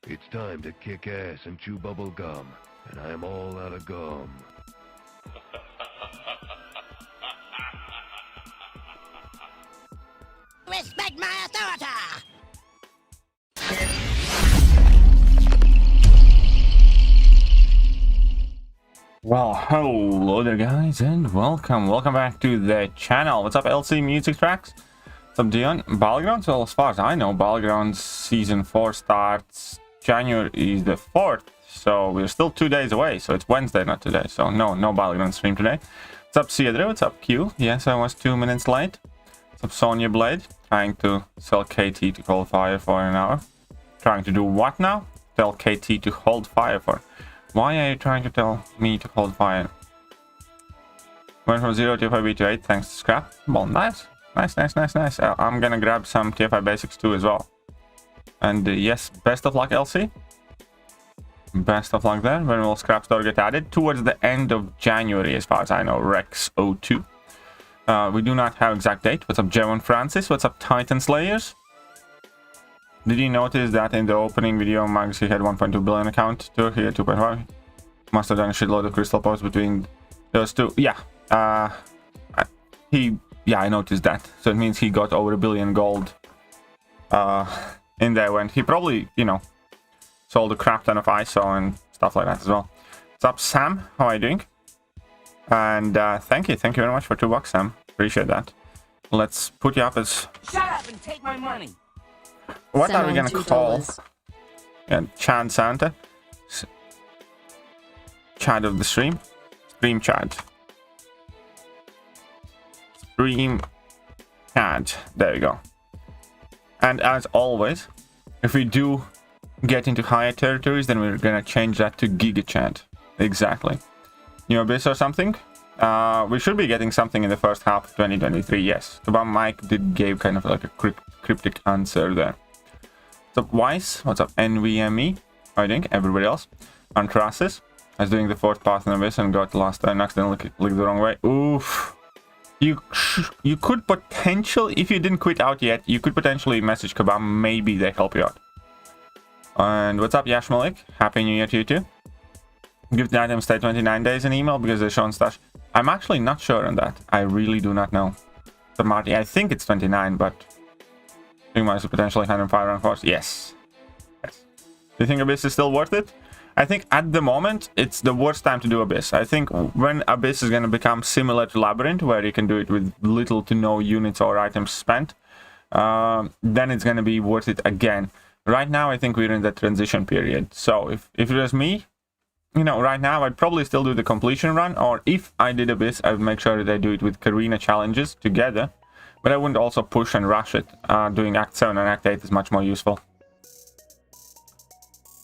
It's time to kick ass and chew bubble gum, and I am all out of gum. Respect my authority! Well, hello there guys, and welcome back to the channel. What's up, LC Music Tracks? What's up, Dion? Battlegrounds? Well, as far as I know, Battlegrounds Season 4 starts January is the 4th, so we're still 2 days away, so it's Wednesday, not today, so no Battleground stream today. What's up, Cedro? What's up, Q? Yes, I was 2 minutes late. What's up, Sonya Blade? Trying to sell KT to hold fire for an hour. Trying to do what now? Tell KT to hold fire for. Why are you trying to tell me to hold fire? Went from 0 TFI to 8 thanks to Scrap. Well, nice. Nice. I'm gonna grab some TFI basics too as well. And yes, best of luck, LC. Best of luck there. When will Scrap Store get added? Towards the end of January, as far as I know. Rex 02. We do not have exact date. What's up, Jevon Francis? What's up, Titan Slayers? Did you notice that in the opening video, Mags, he had 1.2 billion account tour here, 2.5? Must have done a shitload of crystal posts between those two. Yeah, I noticed that. So it means he got over 1 billion gold in there when he probably, you know, sold a crap ton of ISO and stuff like that as well. What's up, Sam? How are you doing? And thank you very much for $2, Sam. Appreciate that. Let's put you up as... Shut up and take my money! What are we gonna call? Yeah, Chad Santa? Chad of the stream? Stream Chad. Stream Chad. There we go. And as always, if we do get into higher territories, then we're gonna change that to Giga Chad. Exactly. New Abyss or something? We should be getting something in the first half of 2023, yes. Kabam Mike gave kind of like a cryptic answer there. What's up, Weiss? What's up, NVME? How are you doing? Everybody else? Antrasis. I was doing the 4th path in Abyss and got lost and accidentally clicked the wrong way. Oof. You could potentially, if you didn't quit out yet, you could potentially message Kabam. Maybe they help you out. And what's up, Yash Malik? Happy New Year to you too. Give the item stay 29 days in email because they're shown stash. I'm actually not sure on that. I really do not know. The Marty, I think it's 29, but you might potentially 105 round force. Yes. Do you think Abyss is still worth it? I think at the moment it's the worst time to do Abyss. I think when Abyss is going to become similar to Labyrinth, where you can do it with little to no units or items spent, then it's going to be worth it again. Right now, I think we're in the transition period. So if it was me, you know, right now I'd probably still do the completion run, or if I did Abyss, I would make sure that I do it with Karina challenges together, but I wouldn't also push and rush it. Doing Act 7 and Act 8 is much more useful.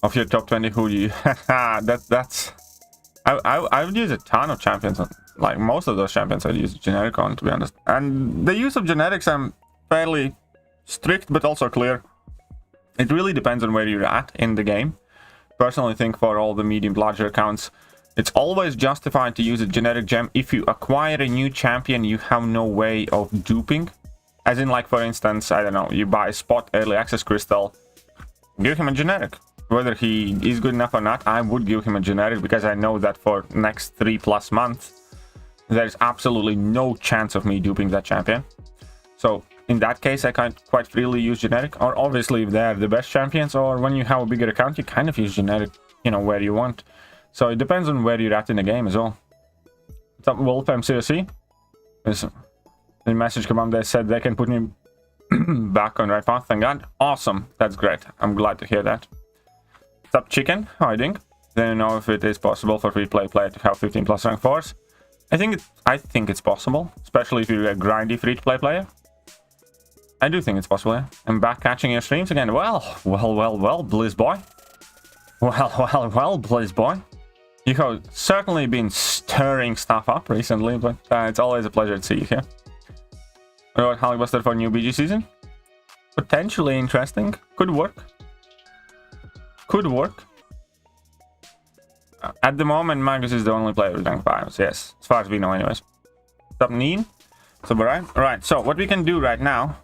Of your top 20, who do you... I would use a ton of champions, like most of those champions I'd use generic on, to be honest. And the use of generics, I'm fairly strict, but also clear. It really depends on where you're at in the game. Personally think for all the medium larger accounts, it's always justified to use a generic gem if you acquire a new champion you have no way of duping. As in, like, for instance, I don't know, you buy a spot early access crystal, give him a generic. Whether he is good enough or not, I would give him a generic because I know that for next 3+ months there's absolutely no chance of me duping that champion. So in that case, I can't quite freely use generic. Or obviously, if they're the best champions, or when you have a bigger account, you kind of use generic, you know, where you want. So it depends on where you're at in the game as well. What's up, Wolf MCOC? The message come on, they said they can put me back on right path. Thank God. Awesome. That's great. I'm glad to hear that. What's up, Chicken? How are you doing? Do you know if it is possible for free-to-play player to have 15+ rank 4s? I think it's possible, especially if you're a grindy free-to-play player. I do think it's possible, yeah. I'm back catching your streams again. Well, Blizz boy. Well, Blizz boy. You have certainly been stirring stuff up recently, but it's always a pleasure to see you here. What about Hulkbuster for new BG season? Potentially interesting. Could work. At the moment, Magus is the only player with rank 5s, yes. As far as we know anyways. What's up, Neen? So, right, so what we can do right now...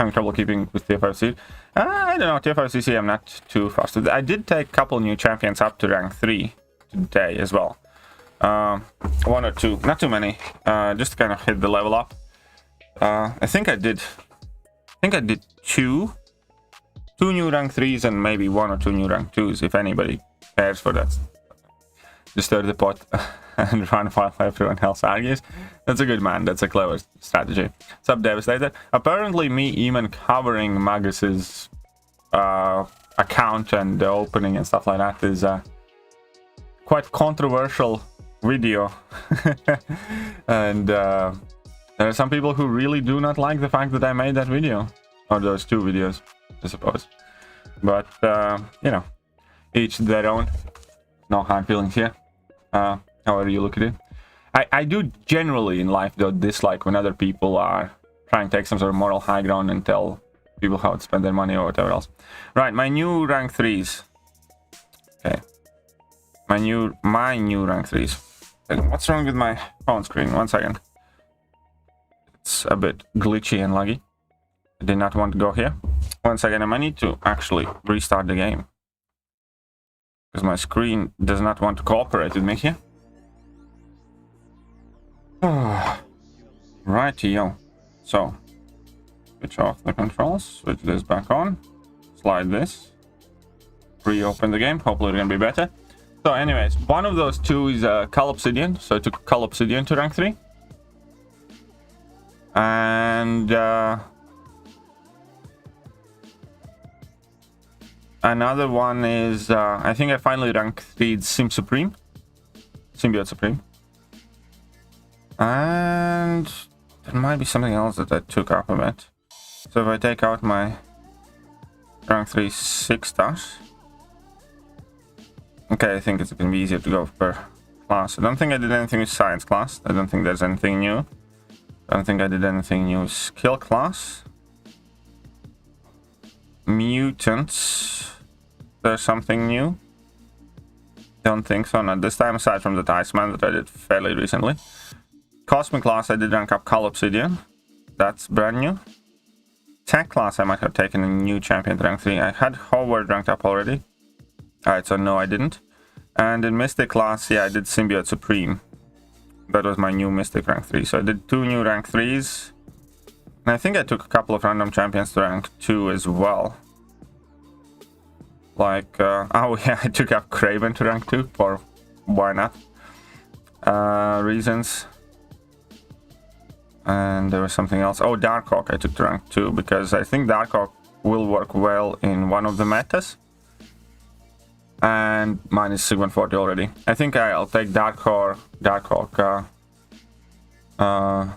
having trouble keeping with TF5C. I don't know, TF5CC I'm not too fast with. I did take a couple new champions up to rank 3 today as well. 1 or 2, not too many, just to kind of hit the level up. I think I did two new rank 3s and maybe 1 or 2 new rank 2s, if anybody cares for that. Just stir the pot and run while everyone else argues. That's a good man, that's a clever strategy. Sub Devastator. Apparently me even covering Magus's account and the opening and stuff like that is quite controversial video. And there are some people who really do not like the fact that I made that video. Or those 2 videos, I suppose. But, you know, each their own. No hard feelings here. However you look at it. I do generally in life, though, dislike when other people are trying to take some sort of moral high ground and tell people how to spend their money or whatever else. Right, my new rank 3s. Okay. My new rank 3s. What's wrong with my phone screen? 1 second. It's a bit glitchy and laggy. I did not want to go here. 1 second, I might need to actually restart the game. Because my screen does not want to cooperate with me here. Rightio. So, switch off the controls, switch this back on, slide this, reopen the game, hopefully it's gonna be better. So anyways, one of those 2 is Obsidian, so I took Obsidian to rank 3. And another one is, I think I finally rank 3'd Symbiote Supreme. And there might be something else that I took up a bit. So if I take out my rank 3 6 stars. Okay, I think it's going to be easier to go per class. I don't think I did anything with science class. I don't think there's anything new. I don't think I did anything new with skill class. Mutants. There's something new? Don't think so, not this time, aside from the Iceman that I did fairly recently. Cosmic class, I did rank up Obsidian. That's brand new. Tech class, I might have taken a new champion to rank 3. I had Howard ranked up already. Alright, so no, I didn't. And in Mystic class, yeah, I did Symbiote Supreme. That was my new Mystic rank 3. So I did 2 new rank 3s. And I think I took a couple of random champions to rank 2 as well. Like, oh yeah, I took up Craven to rank 2, for why not? Reasons. And there was something else. Oh, Darkhawk I took to rank 2, because I think Darkhawk will work well in one of the metas. And mine is Sigmund 40 already. I think I'll take Darkhawk. I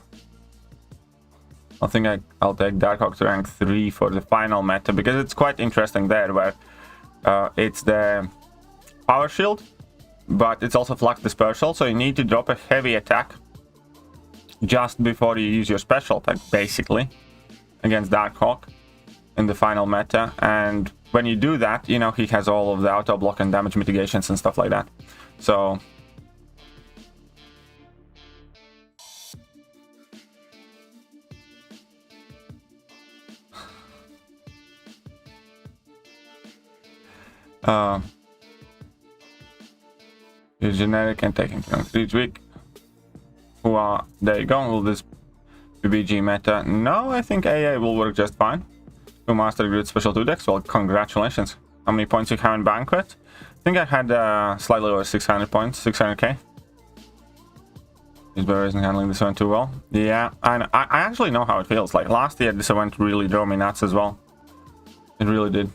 think I'll take Darkhawk to rank 3 for the final meta, because it's quite interesting there, where it's the power shield, but it's also flux dispersal, so you need to drop a heavy attack just before you use your special attack, basically, against Darkhawk in the final meta. And when you do that, you know, he has all of the auto block and damage mitigations and stuff like that. So your generic and taking turns each week. There you go. Will this BBG meta? No, I think AA will work just fine. You mastered Grid Special 2 decks. Well, congratulations. How many points you have in Banquet? I think I had slightly over 600 points, 600k. This bear isn't handling this one too well. Yeah, I actually know how it feels. Like last year, this event really drove me nuts as well. It really did.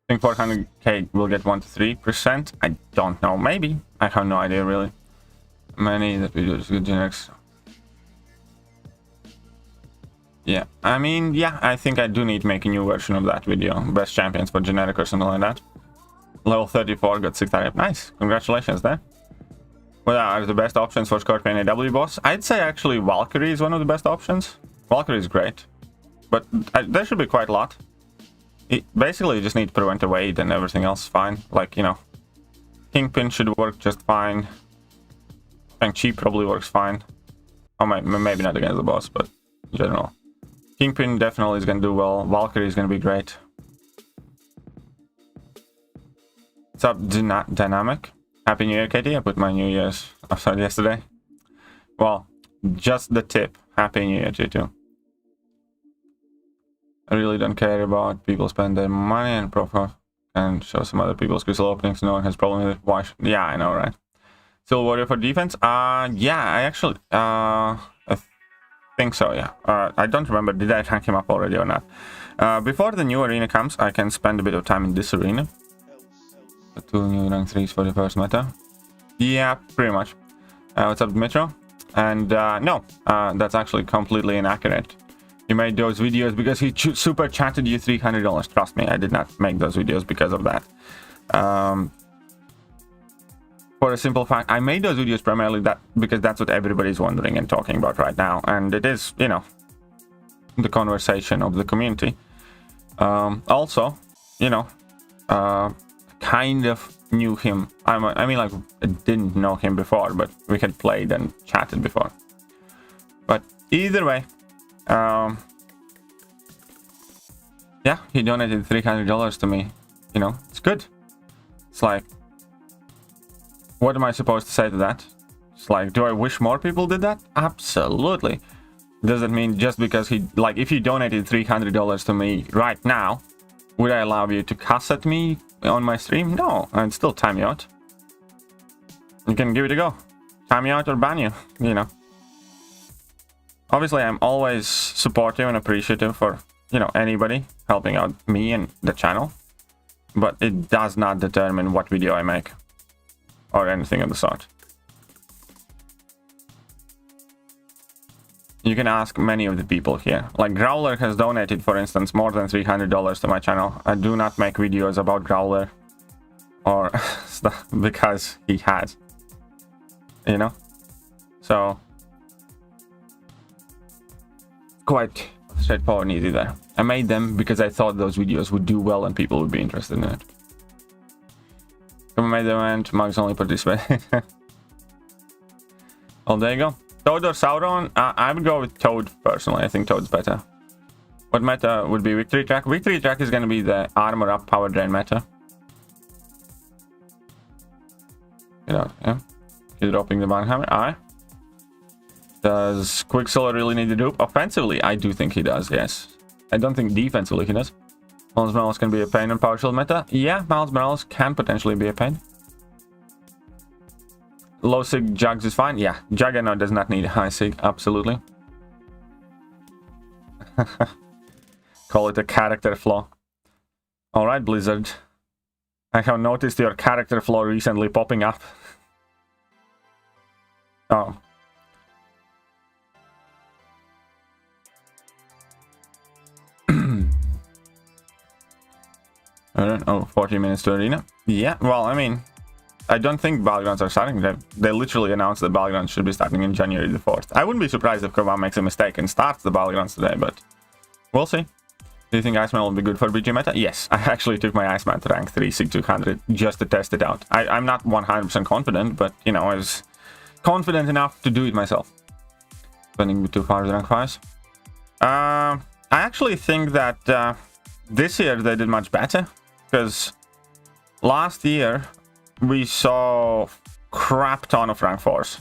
I think 400k will get 1 to 3%. I don't know. Maybe. I have no idea really. Many that we do is good generics. Yeah, I mean, yeah, I think I do need to make a new version of that video. Best champions for generic or something like that. Level 34, got 6 target. Nice, congratulations there. What are the best options for Scorpion AW boss? I'd say actually Valkyrie is one of the best options. Valkyrie is great, but there should be quite a lot. Basically, you just need to prevent a wade and everything else fine. Like, you know, Kingpin should work just fine. Shang-Chi probably works fine. Oh, maybe not against the boss, but in general. Kingpin definitely is going to do well. Valkyrie is going to be great. What's up, Dynamic? Happy New Year, Katie. I put my New Year's outside yesterday. Well, just the tip. Happy New Year to you too. I really don't care about people spend their money and profit and show some other people's crystal openings. No one has problem with it. Why? Yeah, I know, right? Still warrior for defense? Yeah, I actually, I think so, yeah. I don't remember, did I rank him up already or not? Before the new arena comes, I can spend a bit of time in this arena. The 2 new rank 3s for the first meta. Yeah, pretty much. What's up, Metro? And no, that's actually completely inaccurate. You made those videos because he super chatted you $300. Trust me, I did not make those videos because of that. For a simple fact, I made those videos primarily because that's what everybody's wondering and talking about right now. And it is, you know, the conversation of the community. Also, you know, kind of knew him. I mean, like, I didn't know him before, but we had played and chatted before. But either way, yeah, he donated $300 to me. You know, it's good. It's like, what am I supposed to say to that? It's like, do I wish more people did that? Absolutely. Does that mean just because he, like, if you donated $300 to me right now, would I allow you to cuss at me on my stream? No, I'd still time you out. You can give it a go. Time you out or ban you, you know. Obviously, I'm always supportive and appreciative for, you know, anybody helping out me and the channel. But it does not determine what video I make. Or anything of the sort. You can ask many of the people here. Like Growler has donated, for instance, more than $300 to my channel. I do not make videos about Growler or stuff because he has, you know. So quite straightforward and easy there. I made them because I thought those videos would do well and people would be interested in it. I made the event, Mugs only participate. Well, there you go. Toad or Sauron? I would go with Toad personally. I think Toad's better. What meta would be Victory Track? Victory Track is going to be the armor up power drain meta. Get out, yeah. He's dropping the Banhammer. Aye. Does Quicksilver really need the dupe? Offensively, I do think he does, yes. I don't think defensively he does. Miles Morales can be a pain in Power Shield meta. Yeah, Miles Morales can potentially be a pain. Low Sig Jugs is fine. Yeah, Juggernaut does not need high Sig. Absolutely. Call it a character flaw. Alright, Blizzard. I have noticed your character flaw recently popping up. Oh. Oh, 40 minutes to arena. Yeah, well, I mean, I don't think Battlegrounds are starting. They literally announced that Battlegrounds should be starting in January the 4th. I wouldn't be surprised if Kabam makes a mistake and starts the Battlegrounds today, but we'll see. Do you think Iceman will be good for BG meta? Yes, I actually took my Iceman to rank 3 Sig 200 just to test it out. I'm not 100% confident, but, you know, I was confident enough to do it myself. Spending me too far to rank 5s. I actually think that this year they did much better. Because last year we saw crap ton of rank 4s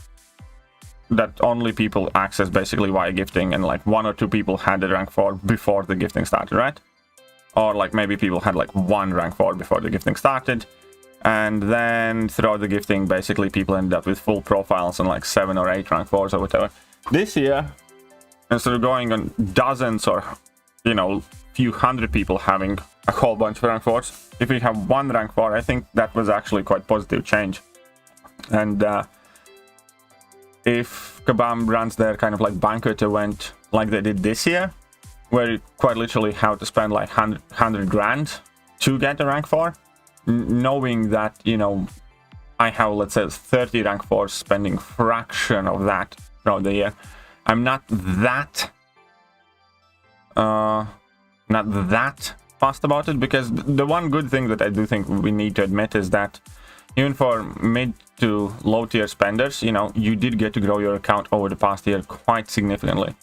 that only people access basically via gifting, and like 1 or 2 people had the rank 4 before the gifting started, right? Or like maybe people had like 1 rank 4 before the gifting started, and then throughout the gifting basically people ended up with full profiles and like 7 or 8 rank 4s or whatever. This year, instead of going on dozens or, you know, few hundred people having a whole bunch of rank 4s, if we have 1 rank 4, I think that was actually quite positive change. And if Kabam runs their kind of like banquet event like they did this year, where you quite literally have to spend like 100 grand to get a rank 4, knowing that, you know, I have, let's say, 30 rank 4s spending fraction of that throughout the year, I'm not that fast about it, because the one good thing that I do think we need to admit is that even for mid to low tier spenders, you know, you did get to grow your account over the past year quite significantly.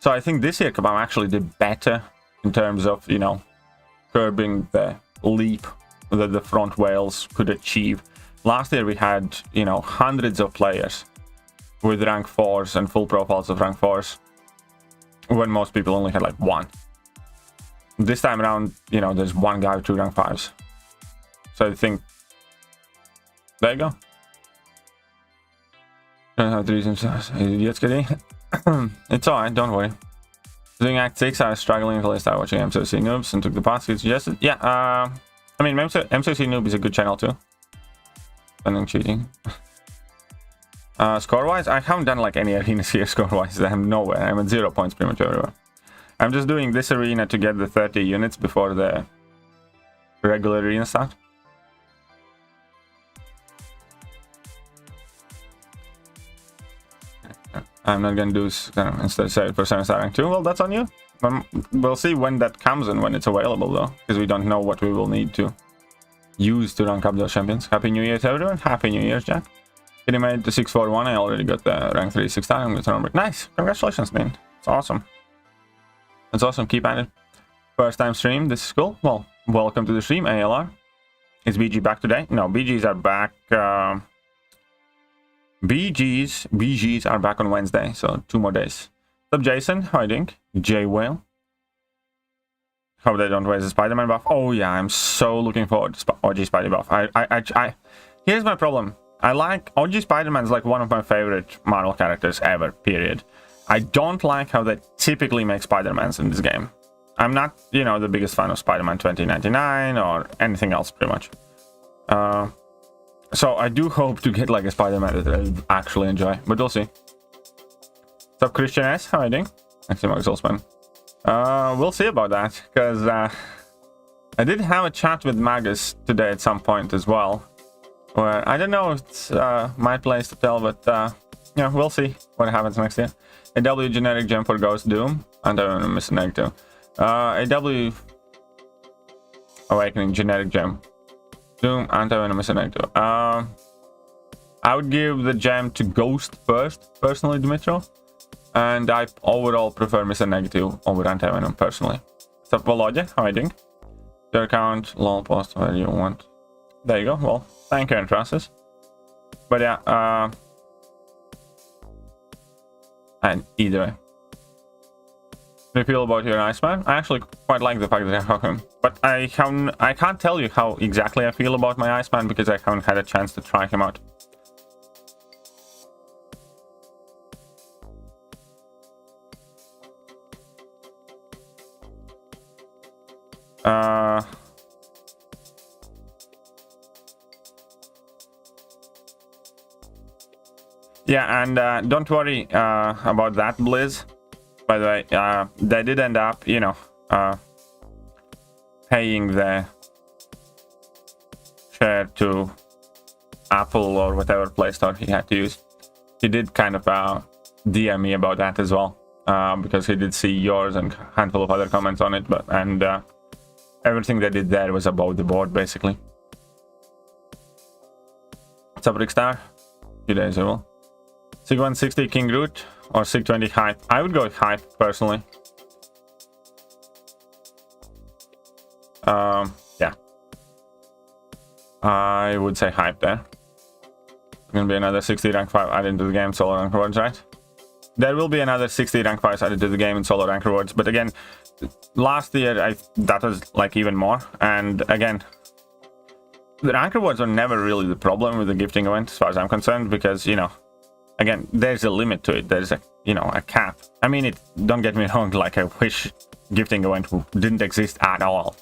So I think this year Kabam actually did better in terms of, you know, curbing the leap that the front whales could achieve. Last year we had, you know, hundreds of players with rank 4s and full profiles of rank 4s, when most people only had like one. This time around, you know, there's one guy with 2 rank 5s. So I think, there you go. Idiots getting. It's alright, don't worry. Doing Act 6, I was struggling until I started watching MCOC Noobs and took the path you suggested. Yeah, I mean, MCOC Noob is a good channel too. Spending cheating. Score-wise, I haven't done like any arenas here score-wise. I'm nowhere. I'm at 0 points pretty much everywhere. I'm just doing this arena to get the 30 units before the regular arena start. I'm not gonna do instead 70% star rank 2. Well, that's on you. We'll see when that comes and when it's available though, because we don't know what we will need to use to rank up those champions. Happy New Year to everyone. Happy New Year, Jack. Getting made to 641. I already got the rank 3 6 star. I'm gonna turn. Nice. Congratulations, man. It's awesome. It's awesome. Keep at it. First time stream. This is cool. Well, welcome to the stream, ALR. Is BG back today? No, BGs are back. BGs are back on Wednesday, so 2 more days. What's up, Jason? How are you doing? J Whale. Hope they don't waste the Spider-Man buff. Oh yeah, I'm so looking forward to OG Spidey buff. Here's my problem. I like OG Spider-Man's like one of my favorite Marvel characters ever. Period. I don't like how they typically make Spider-Mans in this game. I'm not, you know, the biggest fan of Spider-Man 2099 or anything else, pretty much. So I do hope to get like a Spider-Man that I actually enjoy, but we'll see. What's up, Christian S? How are you doing? Actually, Max Olsman. We'll see about that, because I did have a chat with Magus today at some point as well, where I don't know if it's my place to tell, but yeah, we'll see what happens next year. AW generic gem for Ghost Doom, and I don't know, Mr. Negative. AW Awakening generic gem. Doom, Anti-Venom is a negative. I would give the gem to Ghost first, personally, Dimitro. And I overall prefer Mr. Negative over Anti-Venom, personally. What's up, Volodya? How are you doing? Your account, lol, post where you want. There you go. Well, thank you, Entrasis. But yeah, and either way. How do you feel about your Iceman? I actually quite like the fact that I have him. But I can't tell you how exactly I feel about my Iceman because I haven't had a chance to try him out. Yeah, and don't worry about that, Blizz. By the way, they did end up, you know, paying the share to Apple or whatever Play Store he had to use. He did kind of DM me about that as well, because he did see yours and a handful of other comments on it, but everything they did there was above the board, basically. What's up, Rickstar? Few days ago. SIG 160 King Root or SIG 20 Hype? I would go with Hype, personally. Yeah. I would say Hype there. There's gonna be another 60 rank 5 added to the game, solo rank rewards, right? There will be another 60 rank 5s added to the game in solo rank rewards, but again, last year that was like even more, and again, the rank rewards are never really the problem with the gifting event as far as I'm concerned, because, you know, again, there's a limit to it. There's a, you know, a cap. I mean, don't get me wrong, like I wish gifting event didn't exist at all.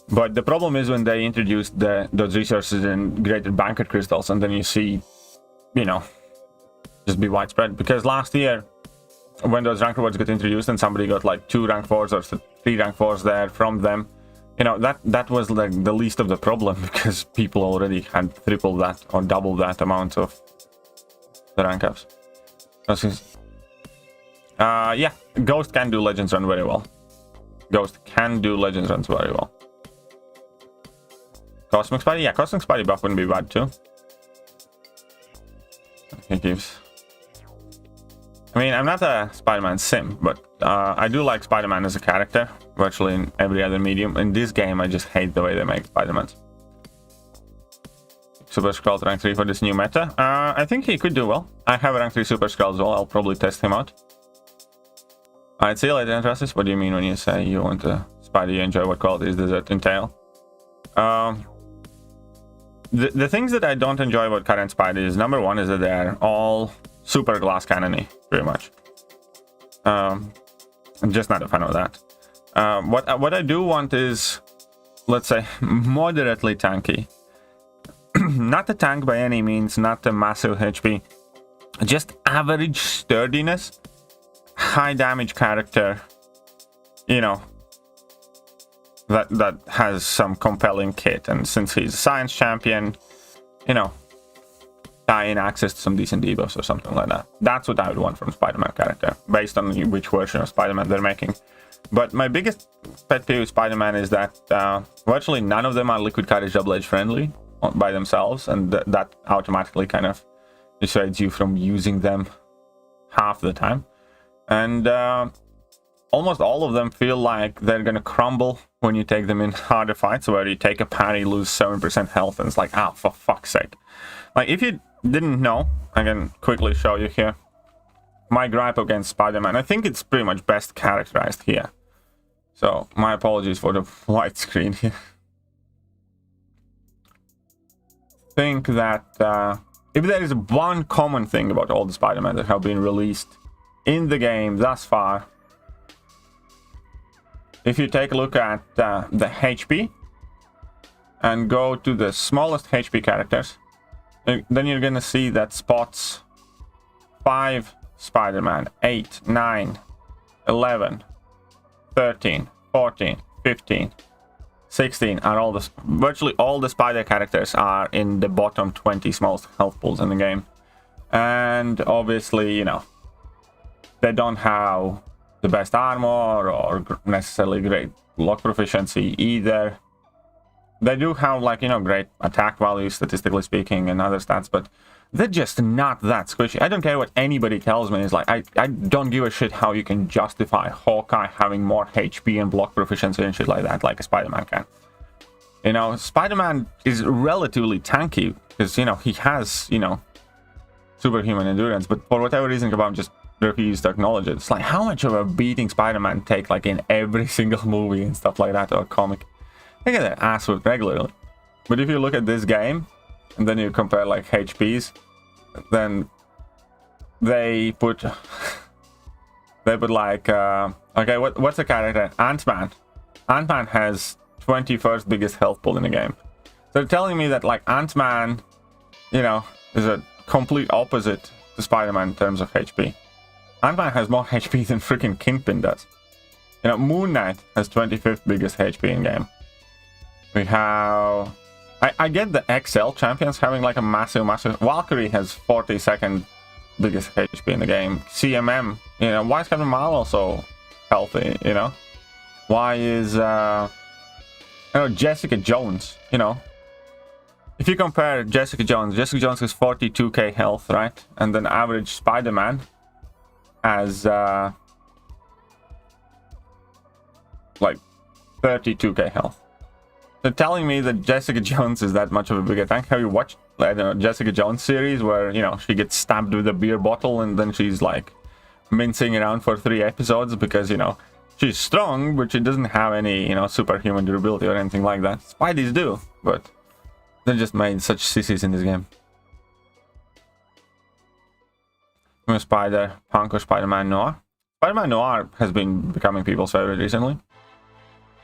But the problem is when they introduced those resources in greater banquet crystals, and then you see, you know, just be widespread. Because last year, when those rank rewards got introduced and somebody got like 2 rank 4s or 3 rank 4s there from them, you know, that was like the least of the problem, because people already had triple that or double that amount of the rank ups. Yeah, Ghost can do Legends run very well. Ghost can do Legends runs very well. Cosmic Spidey? Yeah, Cosmic Spidey buff wouldn't be bad too. He gives. I mean, I'm not a Spider-Man sim, but I do like Spider-Man as a character, virtually in every other medium. In this game, I just hate the way they make Spider-Man. Super Skrull rank 3 for this new meta. I think he could do well. I have a rank 3 Super Skrull as well. I'll probably test him out. Alright, see you later, Interests. What do you mean when you say you want to Spider, you enjoy? What qualities does that entail? The things that I don't enjoy about current Spider is, number one, is that they're all super glass cannon-y, pretty much. I'm just not a fan of that. What I do want is, let's say, moderately tanky. Not a tank by any means, not a massive HP. Just average sturdiness, high damage character, you know, that has some compelling kit. And since he's a science champion, you know, tie in access to some decent debuffs or something like that. That's what I would want from Spider-Man character, based on which version of Spider-Man they're making. But my biggest pet peeve with Spider-Man is that virtually none of them are Liquid Courage Double Edge friendly by themselves, and that automatically kind of dissuades you from using them half the time. And almost all of them feel like they're gonna crumble when you take them in harder fights, where you take a parry, lose 7% health, and it's like, ah, for fuck's sake. Like, if you didn't know, I can quickly show you here my gripe against Spider-Man. I think it's pretty much best characterized here. So my apologies for the white screen here. Think that if there is one common thing about all the Spider-Man that have been released in the game thus far, if you take a look at the HP and go to the smallest HP characters, then you're gonna see that spots 5 Spider-Man, 8, 9, 11, 13, 14, 15, 16 are all the virtually all the Spider characters are in the bottom 20 smallest health pools in the game. And obviously, you know, they don't have the best armor or necessarily great block proficiency either. They do have, like, you know, great attack value, statistically speaking, and other stats, but they're just not that squishy. I don't care what anybody tells me. It's like, I don't give a shit how you can justify Hawkeye having more HP and block proficiency and shit like that, like a Spider-Man can. You know, Spider-Man is relatively tanky, because, you know, he has, you know, superhuman endurance, but for whatever reason, Kabam just refused to acknowledge it. It's like, how much of a beating Spider-Man take, like, in every single movie and stuff like that, or comic? They get their ass whipped regularly. But if you look at this game, and then you compare, like, HPs, then they put like, okay, what's the character? Ant-Man. Ant-Man has 21st biggest health pool in the game. So they're telling me that, like, Ant-Man, you know, is a complete opposite to Spider-Man in terms of HP. Ant-Man has more HP than freaking Kingpin does. You know, Moon Knight has 25th biggest HP in game. We have... I get the XL champions having, like, a massive... Valkyrie has 42nd biggest HP in the game. CMM, you know, why is Captain Marvel so healthy, you know? Why is, you know, Jessica Jones, you know? If you compare Jessica Jones has 42k health, right? And then average Spider-Man has, like, 32k health. They're telling me that Jessica Jones is that much of a bigger tank. Have you watched, I don't know, Jessica Jones series where, you know, she gets stabbed with a beer bottle and then she's, like, mincing around for 3 episodes because, you know, she's strong, but she doesn't have any, you know, superhuman durability or anything like that. Spideys do, but they're just made such sissies in this game. Spider, Punk, or Spider-Man Noir? Spider-Man Noir has been becoming people's favorite recently.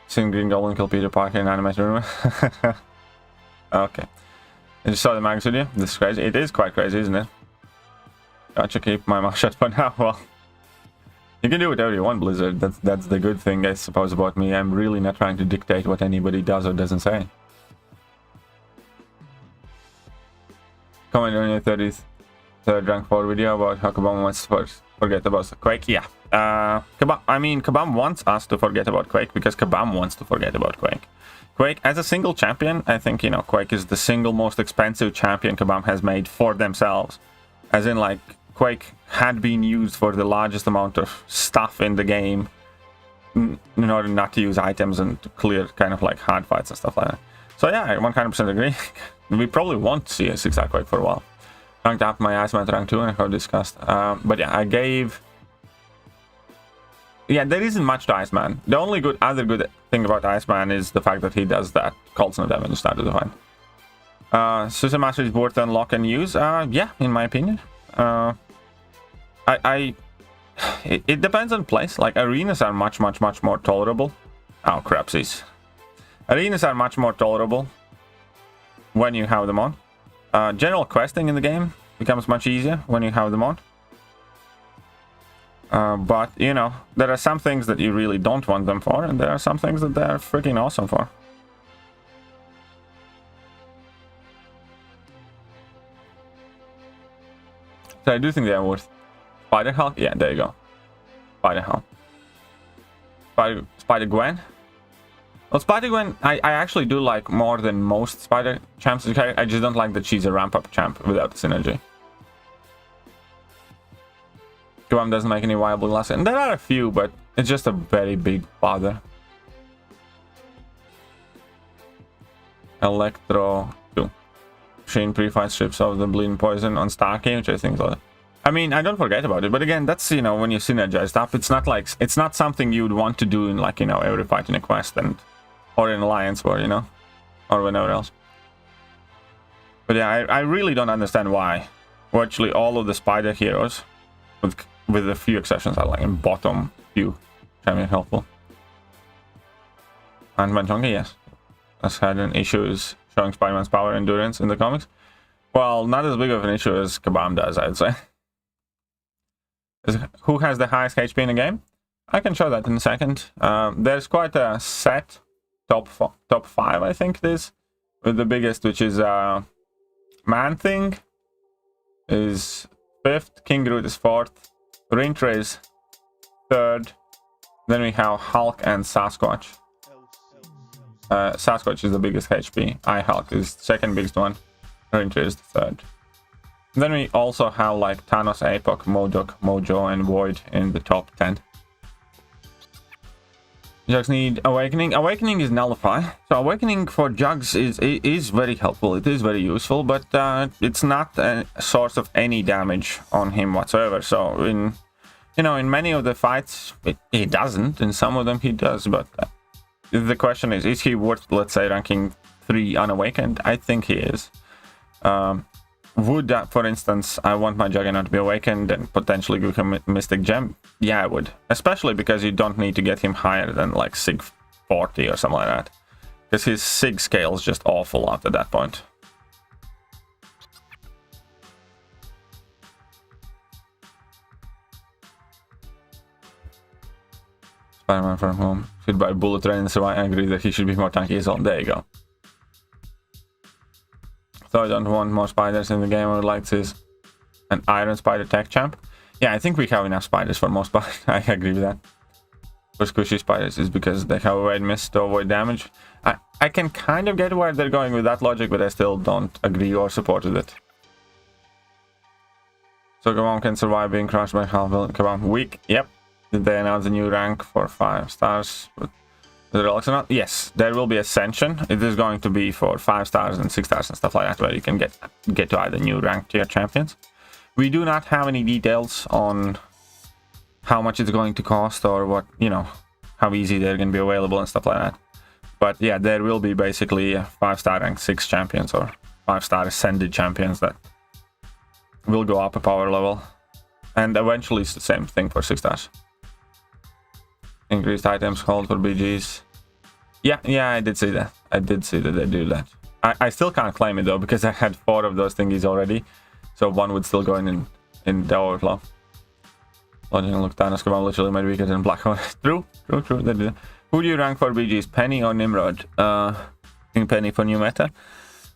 Seen Green Goblin kill Peter Parker in animated room. Okay. I just saw the Mags video. This is crazy. It is quite crazy, isn't it? Gotcha, keep my mouth shut for now. Well, you can do whatever you want, Blizzard. That's the good thing, I suppose, about me. I'm really not trying to dictate what anybody does or doesn't say. Comment on your 33rd rank 4 video about how Kabam wants to forget about Quake. Yeah. Kabam wants us to forget about Quake because Kabam wants to forget about Quake. Quake, as a single champion, I think, you know, Quake is the single most expensive champion Kabam has made for themselves. As in, like, Quake had been used for the largest amount of stuff in the game in order not to use items and to clear kind of like hard fights and stuff like that. So yeah, I 100% agree. We probably won't see a 6-star Quake for a while. Ranked up my Iceman to rank 2 and I have discussed. But yeah, I gave... Yeah, there isn't much to Iceman. The only other good thing about Iceman is the fact that he does that cold snow damage start of the fight. System Master is worth to unlock and use. Yeah, in my opinion. It depends on place. Like, arenas are much more tolerable. Oh, crapsies. Arenas are much more tolerable when you have them on. General questing in the game becomes much easier when you have them on. But, you know, there are some things that you really don't want them for, and there are some things that they're freaking awesome for. So I do think they are worth... Spider Hulk? Yeah, there you go. Spider Hulk. Spider Gwen? Well, Spider Gwen, I actually do like more than most Spider champs. I just don't like that she's a ramp-up champ without the synergy. Kabam doesn't make any viable last, and there are a few, but it's just a very big bother. Electro 2. Shane pre-fight strips of the bleeding poison on Starkey, which I think is... I mean, I don't forget about it, but again, that's, you know, when you synergize stuff, it's not like... It's not something you'd want to do in, like, you know, every fight in a quest, and... Or in Alliance War, you know? Or whenever else. But yeah, I really don't understand why. Virtually all of the Spider heroes, with a few exceptions, are like in bottom few. Champion helpful. And Manchonga, yes. Has had an issues showing Spider-Man's power and endurance in the comics. Well, not as big of an issue as Kabam does, I'd say. Who has the highest HP in the game? I can show that in a second. There's quite a set. Top 5, I think it is. With the biggest, which is Man-Thing, is 5th. King Groot is 4th. Rintre is 3rd. Then we have Hulk and Sasquatch. Sasquatch is the biggest HP. Hulk is the second biggest one. Rintre is the 3rd. Then we also have like Thanos, Apoc, Modok, Mojo, and Void in the top 10. Jugs need Awakening. Awakening is Nullify. So Awakening for Jugs is very helpful. It is very useful, but it's not a source of any damage on him whatsoever. So in, you know, in many of the fights, he doesn't. In some of them he does, but the question is he worth, let's say, ranking 3 unawakened? I think he is. Would, for instance, I want my Juggernaut to be awakened and potentially give him a Mystic Gem? Yeah, I would. Especially because you don't need to get him higher than like Sig 40 or something like that. Because his Sig scale is just awful after that point. Spider-Man from home. Fit by Bullet Train and Survive. I agree that he should be more tanky as well. There you go. So I don't want more spiders in the game. I would like to see an Iron Spider tech champ. Yeah, I think we have enough spiders for most part. I agree with that. For squishy spiders is because they have a wide miss to avoid damage. I can kind of get where they're going with that logic, but I still don't agree or support with it. So Kabam can survive being crushed by half Kabam. Weak. Yep. Did they announce a new rank for 5 stars? But the relics or not? Yes, there will be Ascension. It is going to be for 5 stars and 6 stars and stuff like that, where you can get to either new rank tier champions. We do not have any details on how much it's going to cost or what, you know, how easy they're going to be available and stuff like that. But yeah, there will be basically 5-star rank 6 champions or 5-star ascended champions that will go up a power level. And eventually it's the same thing for 6 stars. Increased items hold for BGs. Yeah, I did see that. I did see that they do that. I still can't claim it though, because I had 4 of those thingies already. So 1 would still go in the overflow. Logic and look Thanos come out literally made weaker than Black Hole. True, they do. Who do you rank for BGs? Penny or Nimrod? I think Penny for new meta.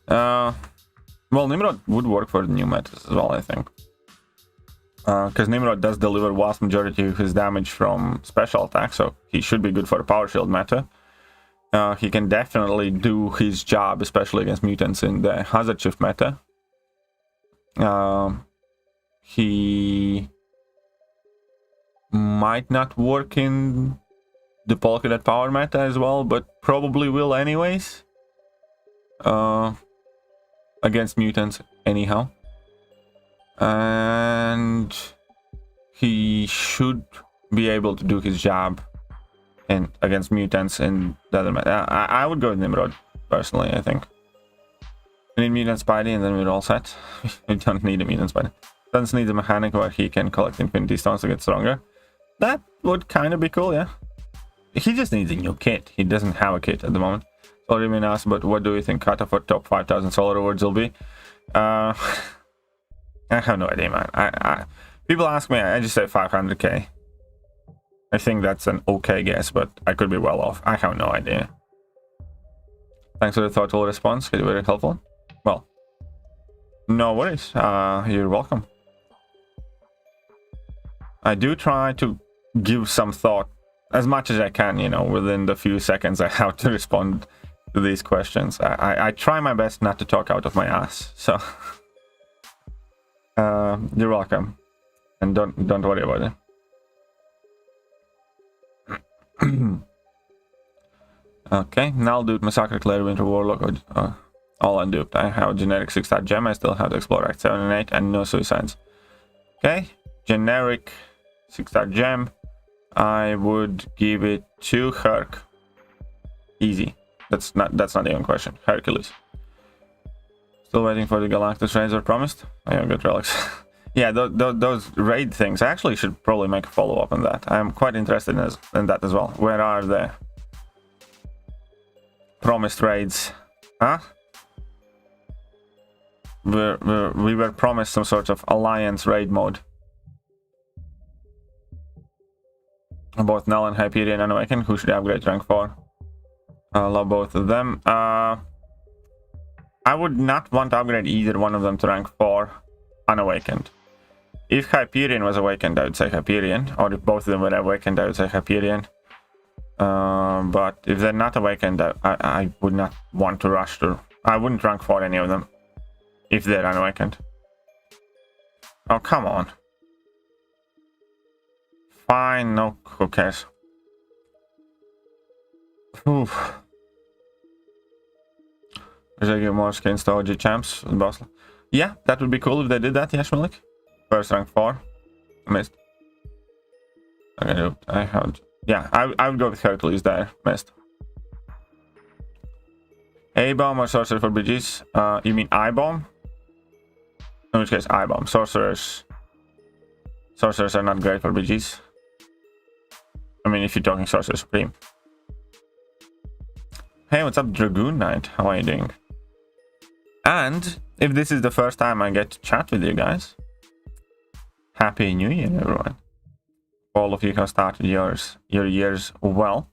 Well, Nimrod would work for the new metas as well, I think. Because Nimrod does deliver vast majority of his damage from special attack, so he should be good for a power shield meta. He can definitely do his job, especially against mutants in the hazard shift meta. He might not work in the polka dot power meta as well, but probably will anyways. Against mutants anyhow. And he should be able to do his job against mutants in the other meta. I would go with Nimrod, personally, I think. We need mutant Spidey and then we're all set. We don't need a mutant Spidey. Suns needs a mechanic where he can collect Infinity Stones to get stronger. That would kind of be cool, yeah. He just needs a new kit. He doesn't have a kit at the moment. Already been asked, but what do you think cutoff for top 5,000 solar rewards will be? I have no idea, man. People ask me, I just say 500k. I think that's an okay guess, but I could be well off. I have no idea. Thanks for the thoughtful response. It's very helpful. Well, no worries. You're welcome. I do try to give some thought as much as I can, you know, within the few seconds I have to respond to these questions. I try my best not to talk out of my ass, so you're welcome, and don't worry about it. Okay, now dude, Massacre, Claire, Winter, Warlock, all unduped. I have a generic 6-star gem. I still have to explore Act 7 and 8, and no suicides. Okay, generic 6-star gem. I would give it to Herc. Easy. That's not even a question. Hercules. Still waiting for the Galactus raids are promised. I have good relics. Yeah, those raid things. I actually should probably make a follow-up on that. I'm quite interested in that as well. Where are the promised raids? Huh? We were promised some sort of alliance raid mode. Both Null and Hyperion Unawakened. Who should I upgrade to rank 4? I love both of them. I would not want to upgrade either one of them to rank 4 Unawakened. If Hyperion was awakened, I would say Hyperion. Or if both of them were awakened, I would say Hyperion. But if they're not awakened, I would not want to rush to... I wouldn't rank 4 any of them if they're unawakened. Oh, come on. Fine, no, who cares? Oof. Should I give more skins to OG champs? Boss? Yeah, that would be cool if they did that, Yashmalik. First rank 4. Missed. Okay, I have... Yeah, I would go with Hercules there. Missed. A-bomb or sorcerer for BGs? You mean I-bomb? In which case, I-bomb. Sorcerers are not great for BGs. I mean, if you're talking Sorcerer Supreme. Hey, what's up, Dragoon Knight? How are you doing? And if this is the first time I get to chat with you guys, Happy New Year, everyone. All of you have started your years well.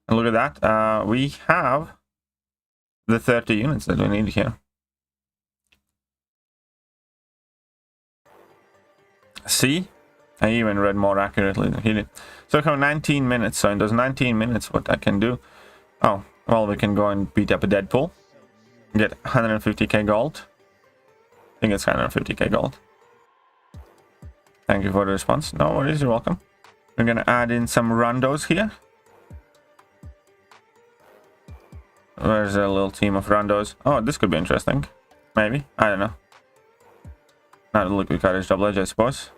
And look at that. We have the 30 units that we need here. See? I even read more accurately than he did. So we have 19 minutes. So in those 19 minutes, what I can do... Oh, well, we can go and beat up a Deadpool. Get 150k gold. I think it's 150k gold. Thank you for the response. No worries, you're welcome. We're gonna add in some randos here. Where's a little team of randos? Oh, this could be interesting. Maybe. I don't know. Not a liquid courage double edge, I suppose.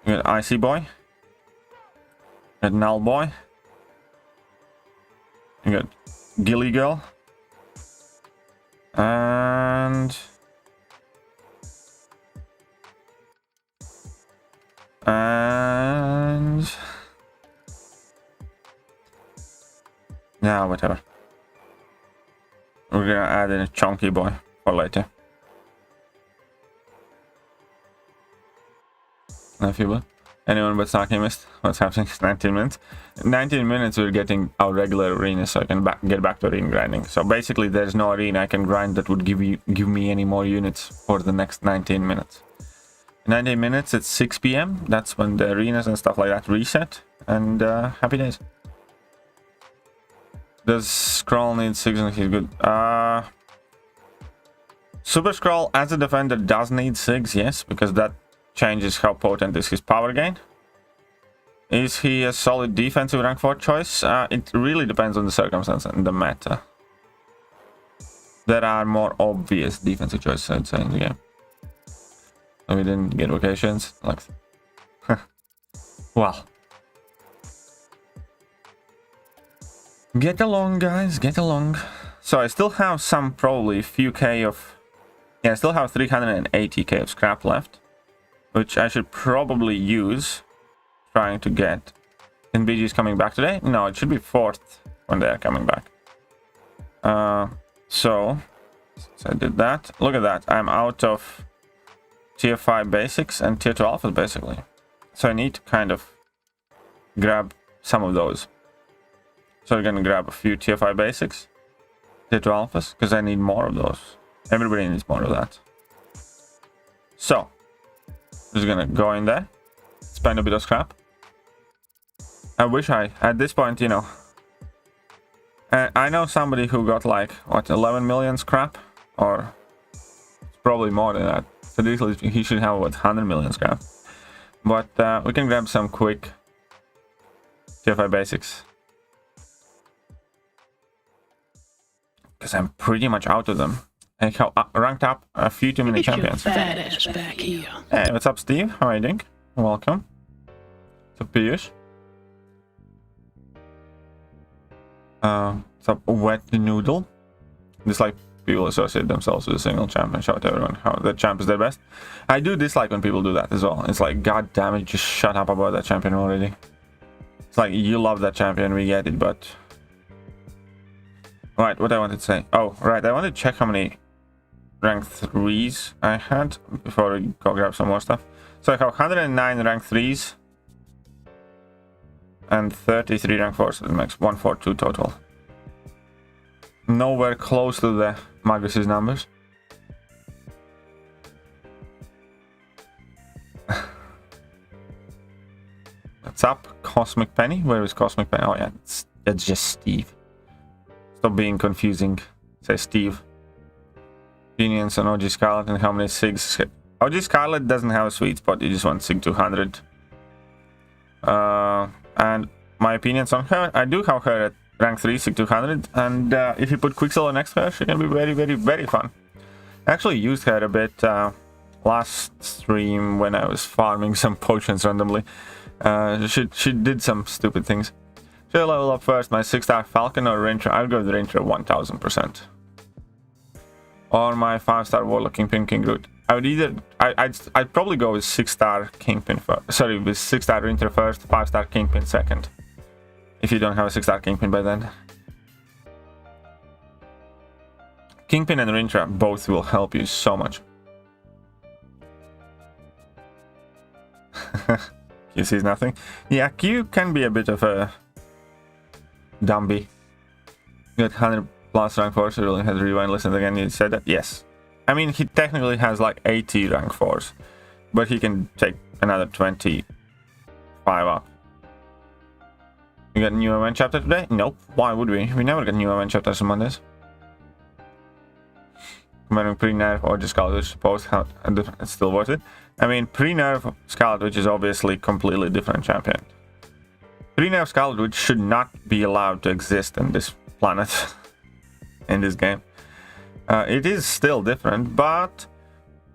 You got Icy Boy. You got Null Boy. You got Gilly Girl. And yeah, whatever. We're gonna add in a Chunky Boy for later. If you will. Anyone but Saki missed? What's happening? 19 minutes. 19 minutes we're getting our regular arena, so I can get back to arena grinding. So basically there's no arena I can grind that would give me any more units for the next 19 minutes. 19 minutes at 6 PM. That's when the arenas and stuff like that reset. And happy days. Does Scroll need 6 and he's good? Super Scroll as a defender does need 6, yes, because that changes how potent is his power gain. Is he a solid defensive rank 4 choice? It really depends on the circumstance and the meta. There are more obvious defensive choices, I'd say, in the game. We didn't get vocations. Like, well. Get along, guys, get along. So I still have probably a few K of... Yeah, I still have 380k of scrap left, which I should probably use trying to get. And BG is coming back today? No, it should be 4th when they are coming back. So I did that. Look at that. I'm out of tier 5 basics and tier 2 alphas, basically. So I need to kind of grab some of those. So we're going to grab a few tier 5 basics, tier 2 alphas, because I need more of those. Everybody needs more of that. So, just going to go in there, spend a bit of scrap. I wish at this point, you know, I know somebody who got like, what, 11 million scrap? Or probably more than that. So he should have, what, 100 million scrap. But we can grab some quick tier 5 basics. Because I'm pretty much out of them. I have ranked up a few too many champions. Fat ass back here. Hey, what's up, Steve? How are you doing? Welcome. What's up, Piyush? What's up, Wet Noodle? Dislike people associate themselves with a single champ and shout at everyone how the champ is their best. I do dislike when people do that as well. It's like, god damn it, just shut up about that champion already. It's like, you love that champion, we get it, but... Right, what I wanted to say. Oh, right, I wanted to check how many rank 3s I had before we go grab some more stuff. So I have 109 rank 3s and 33 rank 4s, so it makes 142 total. Nowhere close to the Magus's numbers. What's up, Cosmic Penny? Where is Cosmic Penny? Oh yeah, that's just Steve. Stop being confusing. Say Steve. Opinions on OG Scarlet and how many SIGs. OG Scarlet doesn't have a sweet spot, you just want SIG 200. And my opinions on her, I do have her at rank 3, SIG 200. And if you put Quicksilver next to her, she can be very, very, very fun. I actually used her a bit last stream when I was farming some potions randomly. She did some stupid things. Should I level up first my 6-star Falcon or Ranger? I'll go with Ranger 1000%. Or my 5-star Warlock Kingpin King Root. I would either... I'd probably go with 6-star Kingpin first. Sorry, with 6-star Ranger first, 5-star Kingpin second. If you don't have a 6-star Kingpin by then. Kingpin and Ranger both will help you so much. Q sees nothing. Yeah, Q can be a bit of a... Dumby. You got 100 plus rank 4s, so you really had to rewind, listen again, you said that? Yes. I mean, he technically has like 80 rank 4s, but he can take another 25 up. You got a new event chapter today? Nope. Why would we? We never get new event chapters on Mondays. Comparing pre-nerf or just Scarlet Witch, suppose how it's still worth it. I mean, pre-nerf Scarlet Witch is obviously completely different champion. Pre-nerf Scarlet Witch should not be allowed to exist in this planet, in this game. It is still different, but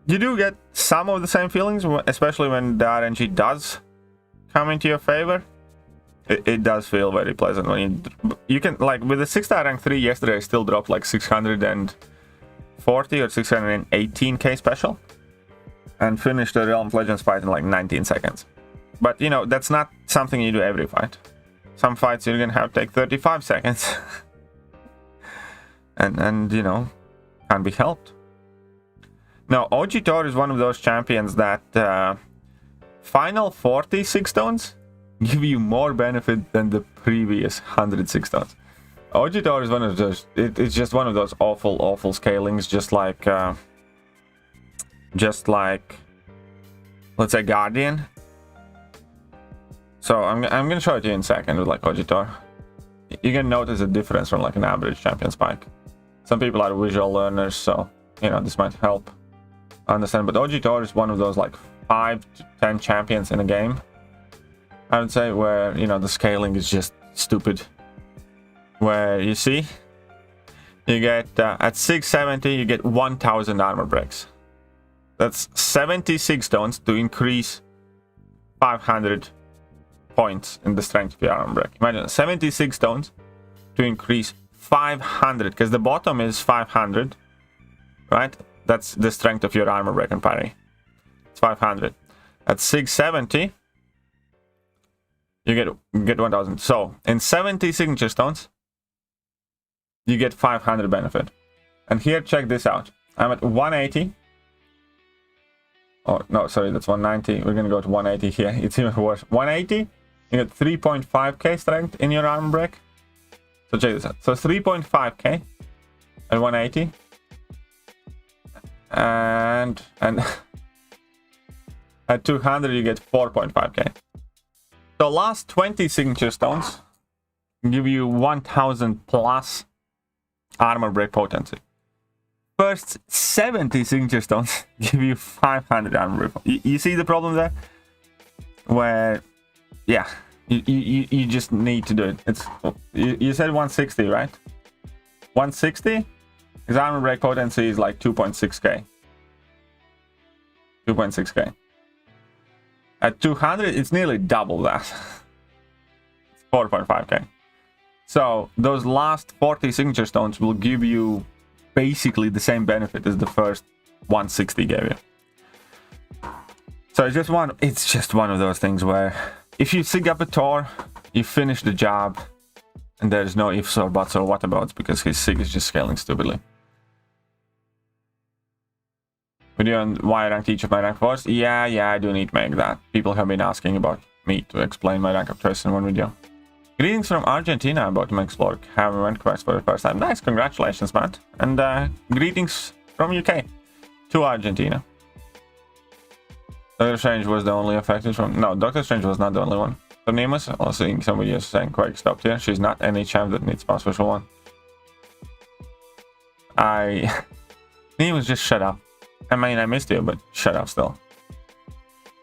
you do get some of the same feelings, especially when the RNG does come into your favor. It does feel very pleasant when you can, like, with the 6-star rank 3 yesterday, I still dropped like 640 or 618k special and finished the Realm of Legends fight in like 19 seconds. But, you know, that's not something you do every fight. Some fights you're gonna have to take 35 seconds. and you know, can't be helped. Now, OG Tor is one of those champions that final 40 6 stones give you more benefit than the previous 100 6 stones. OG Tor is one of those, it's just one of those awful scalings, just like, let's say Guardian. So I'm gonna show it to you in a second with like OG Tor. You can notice a difference from like an average champion spike. Some people are visual learners, so you know, this might help understand. But OG Tor is one of those like 5 to 10 champions in a game, I would say, where, you know, the scaling is just stupid. Where you see, you get at 670, you get 1000 armor breaks. That's 76 stones to increase 500 points in the strength of your armor break. Imagine 76 stones to increase 500, because the bottom is 500, right? That's the strength of your armor break and parry. It's 500. At 670, you get 1000. So in 70 signature stones, you get 500 benefit. And here, check this out. I'm at 180. Oh, no, sorry, that's 190. We're gonna go to 180 here. It's even worse. 180, you get 3.5k strength in your armor break. So check this out. So 3.5k at 180. And at 200, you get 4.5k. The last 20 signature stones give you 1000 plus armor break potency. First 70 signature stones give you 500 armor break. You see the problem there? Where, yeah, you just need to do it. It's you said 160, right? 160? His armor break potency is like 2.6k. 2.6k. At 200, it's nearly double that. It's 4.5k. So those last 40 signature stones will give you basically the same benefit as the first 160 gave you. So it's just one of those things where if you sig up a Tor, you finish the job, and there's no ifs or buts or whatabouts, because his sig is just scaling stupidly. Video on why I ranked each of my rank 4s? Yeah, I do need to make that. People have been asking about me to explain my rank of choice in one video. Greetings from Argentina. I'm about to explore Cavern Event Quest for the first time. Nice, congratulations, Matt. And greetings from UK to Argentina. Doctor Strange was the only affected from... No, Doctor Strange was not the only one. So Nemus, also seeing some videos saying Quake stopped here. She's not any champ that needs pass special one. Nemus, just shut up. I mean, I missed you, but shut up still.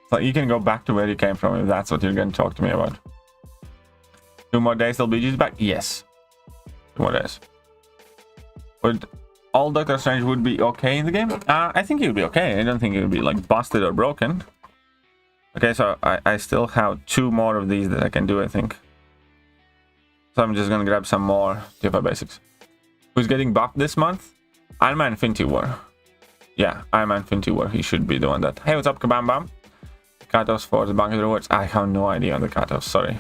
So you can go back to where you came from if that's what you're going to talk to me about. 2 more days till BG's back? Yes. 2 more days. Would all Doctor Strange would be okay in the game? I think he would be okay. I don't think he would be like busted or broken. Okay, so I still have 2 more of these that I can do, I think. So I'm just gonna grab some more TFI basics. Who's getting buffed this month? Iron Man Infinity War. Yeah, Iron Man Infinity War. He should be the one that... Hey, what's up, Kabam Bam? Cutoffs for the banquet rewards. I have no idea on the cutoffs, sorry.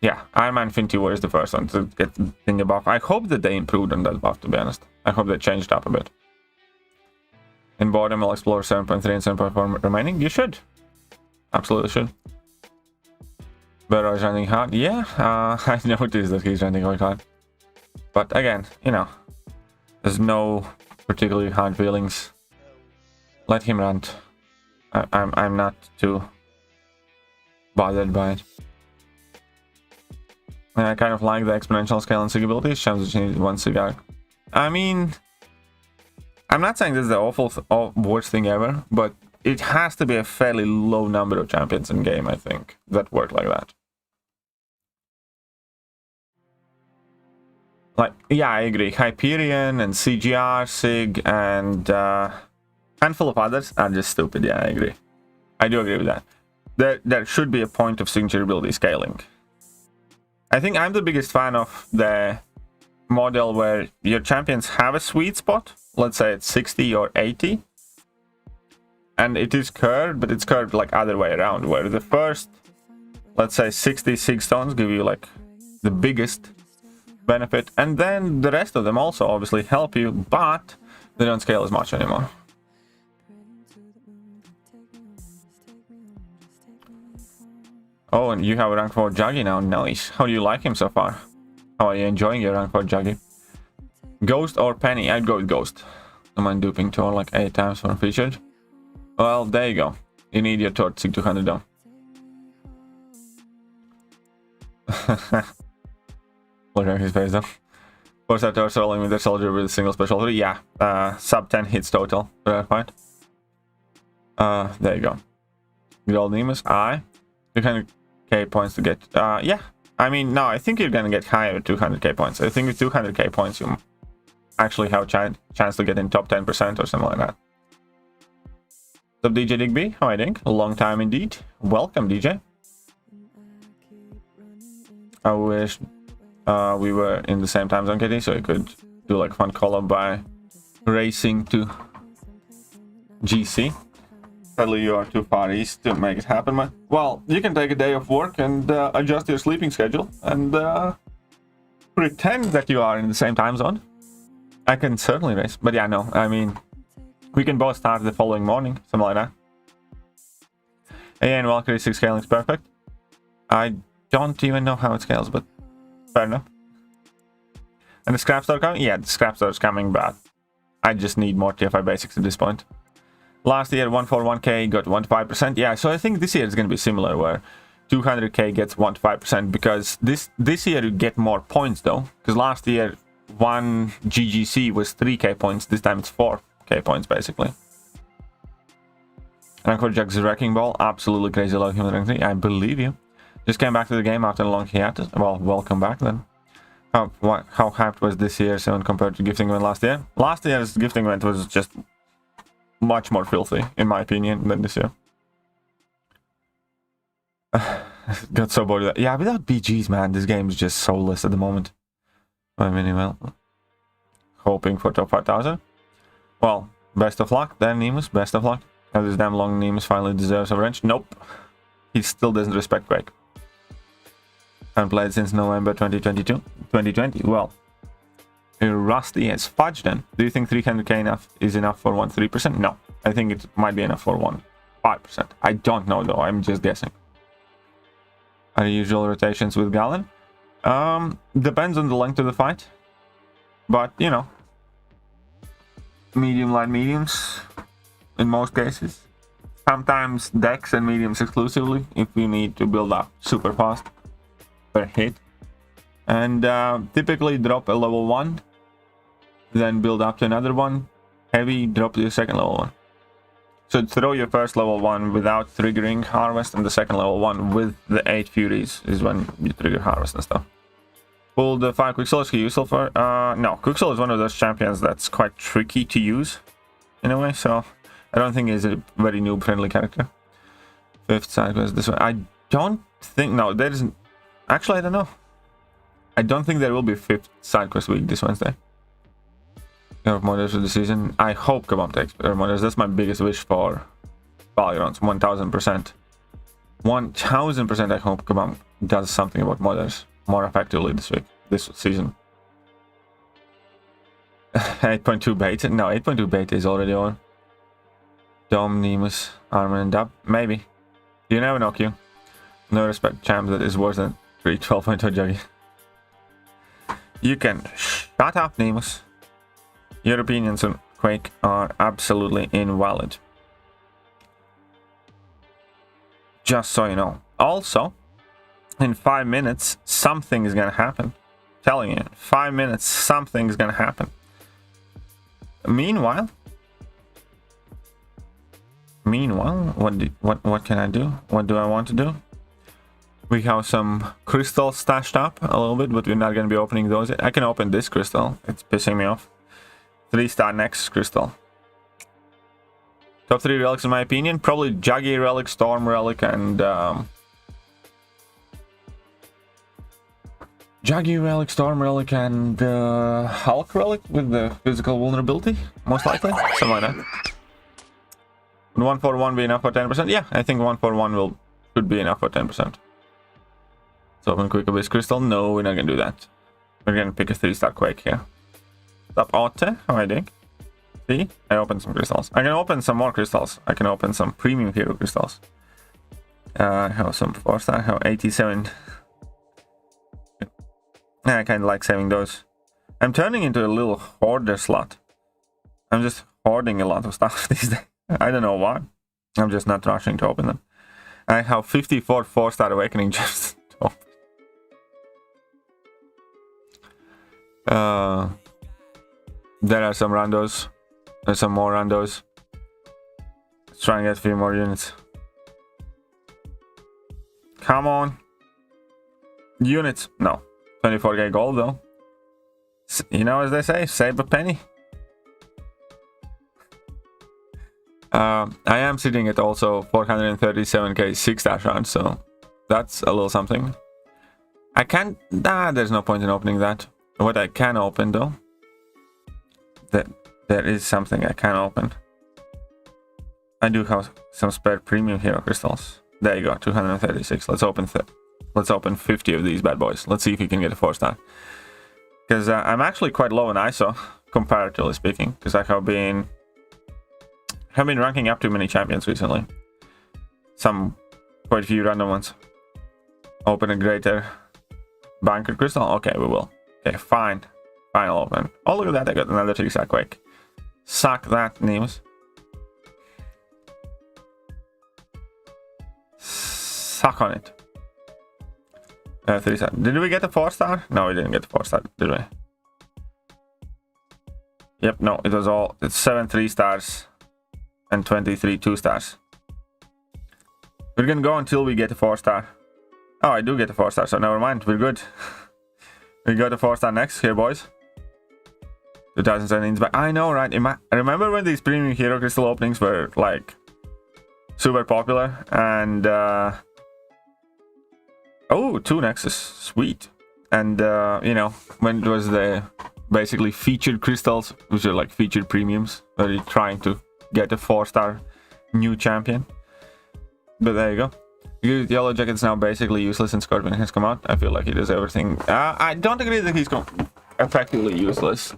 Yeah, Iron Man Infinity War is the first one to get the thing buff. I hope that they improved on that buff, to be honest. I hope they changed up a bit. In boredom, I'll explore 7.3 and 7.4 remaining. You should. Absolutely should. Burrow is running hard. Yeah, I noticed that he's running quite hard. But again, you know, there's no particularly hard feelings. Let him run. I'm not too bothered by it. I kind of like the exponential scale and sig abilities. Chels just needs 1 cigar. I mean, I'm not saying this is the awful worst thing ever, but it has to be a fairly low number of champions in game, I think, that work like that. Like, yeah, I agree. Hyperion and CGR, Sig, and handful of others are just stupid. Yeah, I agree. I do agree with that. There should be a point of signature ability scaling. I think I'm the biggest fan of the model where your champions have a sweet spot. Let's say it's 60 or 80. And it is curved, but it's curved like other way around, where the first, let's say 66 stones give you like the biggest benefit. And then the rest of them also obviously help you, but they don't scale as much anymore. Oh, and you have a rank 4 Juggy now. Nice. How do you like him so far? How are you enjoying your rank 4 Juggy? Ghost or Penny? I'd go with Ghost. Don't mind duping Tor like 8 times when featured. Well, there you go. You need your Tor Sig 200 though. Look at his face though. 4-star torso, limited soldier with a single special 3. Yeah, sub 10 hits total for that fight. There you go. Good old Nemus. 200k points to get. Yeah, I mean, no, I think you're gonna get higher with 200k points. I think with 200k points, you actually have a chance to get in top 10% or something like that. What's up, DJ Digby? How are you doing? A long time indeed. Welcome, DJ. I wish we were in the same time zone, KT, so we could do like fun collab by racing to GC. Sadly, you are too far east to make it happen, man. Well, you can take a day of work and adjust your sleeping schedule and pretend that you are in the same time zone. I can certainly race, but yeah, no, I mean, we can both start the following morning, something like that. And Valkyrie 6 scaling is perfect. I don't even know how it scales, but fair enough. And the scrap store coming? Yeah, the scrap store is coming, but I just need more TFI basics at this point. Last year, 141k got 1-5%. Yeah, so I think this year is going to be similar, where 200k gets 1-5%, because this year you get more points, though. Because last year, 1 GGC was 3k points. This time it's 4k points, basically. And Uncle Jack's Wrecking Ball, absolutely crazy low human rank 3. I believe you. Just came back to the game after a long hiatus. Well, welcome back then. How hyped was this year so compared to gifting event last year? Last year's gifting event was just much more filthy, in my opinion, than this year. Got so bored of that. Yeah, without BGs, man, this game is just soulless at the moment. I mean, well, hoping for top 5,000. Well, best of luck then, Nemus. Best of luck. How this damn long Nemus finally deserves a wrench? Nope. He still doesn't respect Quake. Haven't played since November 2020. Well, rusty as fudge then. Do you think 300k is enough for 1-3%? No. I think it might be enough for 1-5%. I don't know though, I'm just guessing. Are the usual rotations with Galen? Depends on the length of the fight. But, you know, medium, light, mediums in most cases. Sometimes decks and mediums exclusively if we need to build up super fast per hit. And typically drop a level 1, then build up to another one, heavy, drop to your second level 1. So throw your first level 1 without triggering harvest, and the second level 1 with the 8 furies is when you trigger harvest and stuff. Will the 5 Quicksilvers be useful for? No, Quicksilver is one of those champions that's quite tricky to use in a way, so I don't think he's a very noob friendly character. 5th side quest this one. I don't think, no, there isn't. Actually, I don't know. I don't think there will be 5th side quest week this Wednesday. Models for the season. I hope Kabam takes better models. That's my biggest wish for Valorant. 1000%. 1000% I hope Kabam does something about models more effectively this season. 8.2 beta. No, 8.2 beta is already on. Dom, Nemus, Armin, and Dub. Maybe. You never know, Q. No respect champ that is worse than 12.2 Juggy. You can shut up, Nemus. Your opinions on Quake are absolutely invalid. Just so you know. Also, in 5 minutes, something is gonna happen. I'm telling you, in 5 minutes, something is gonna happen. Meanwhile, what can I do? What do I want to do? We have some crystals stashed up a little bit, but we're not going to be opening those yet. I can open this crystal. It's pissing me off. 3-star next crystal. Top 3 relics in my opinion. Probably Juggy relic, Storm relic, and Juggy relic, Storm relic, and Hulk relic with the physical vulnerability. Most likely. Something like that. Would 141 be enough for 10%? Yeah, I think 141 should be enough for 10%. So open quick abyss crystal. No, we're not gonna do that. We're gonna pick a 3-star Quake here. Up Otte, how are you doing? See, I opened some crystals. I can open some more crystals. I can open some premium hero crystals. I have some 4-star. I have 87. I kind of like saving those. I'm turning into a little hoarder slot. I'm just hoarding a lot of stuff these days. I don't know why. I'm just not rushing to open them. I have 54 4-star awakening gems to open. There are some randos. There's some more randos. Let's try and get a few more units. Come on. Units. No. 24k gold though. You know, as they say, save a penny. I am sitting at also 437k 6-star round, so that's a little something. I can't... there's no point in opening that. What I can open though, there is something I can open. I do have some spare premium hero crystals. There you go, 236. Let's open 50 of these bad boys. Let's see if we can get a 4-star. Because I'm actually quite low in ISO, comparatively speaking, because I have been ranking up too many champions recently. Quite a few random ones. Open a greater banquet crystal. Okay, we will. Okay, fine. Final open. Oh, look at that. I got another 3-star quick. Suck that, Nemus. Suck on it. 3-star. Did we get a 4-star? No, we didn't get a 4-star, did we? Yep, no, it was all... It's 7 3-stars and 23 2-stars. We're gonna go until we get a 4-star. Oh, I do get a 4-star, so never mind. We're good. We got a 4-star next here, boys. 2017's back. I know, right? I remember when these premium hero crystal openings were like super popular, and oh, 2 Nexus, sweet. And you know, when it was the basically featured crystals, which are like featured premiums, where you're trying to get a 4-star new champion. But there you go. Yellow Jacket's now basically useless since Scrappin has come out. I feel like he does everything. I don't agree that he's effectively useless.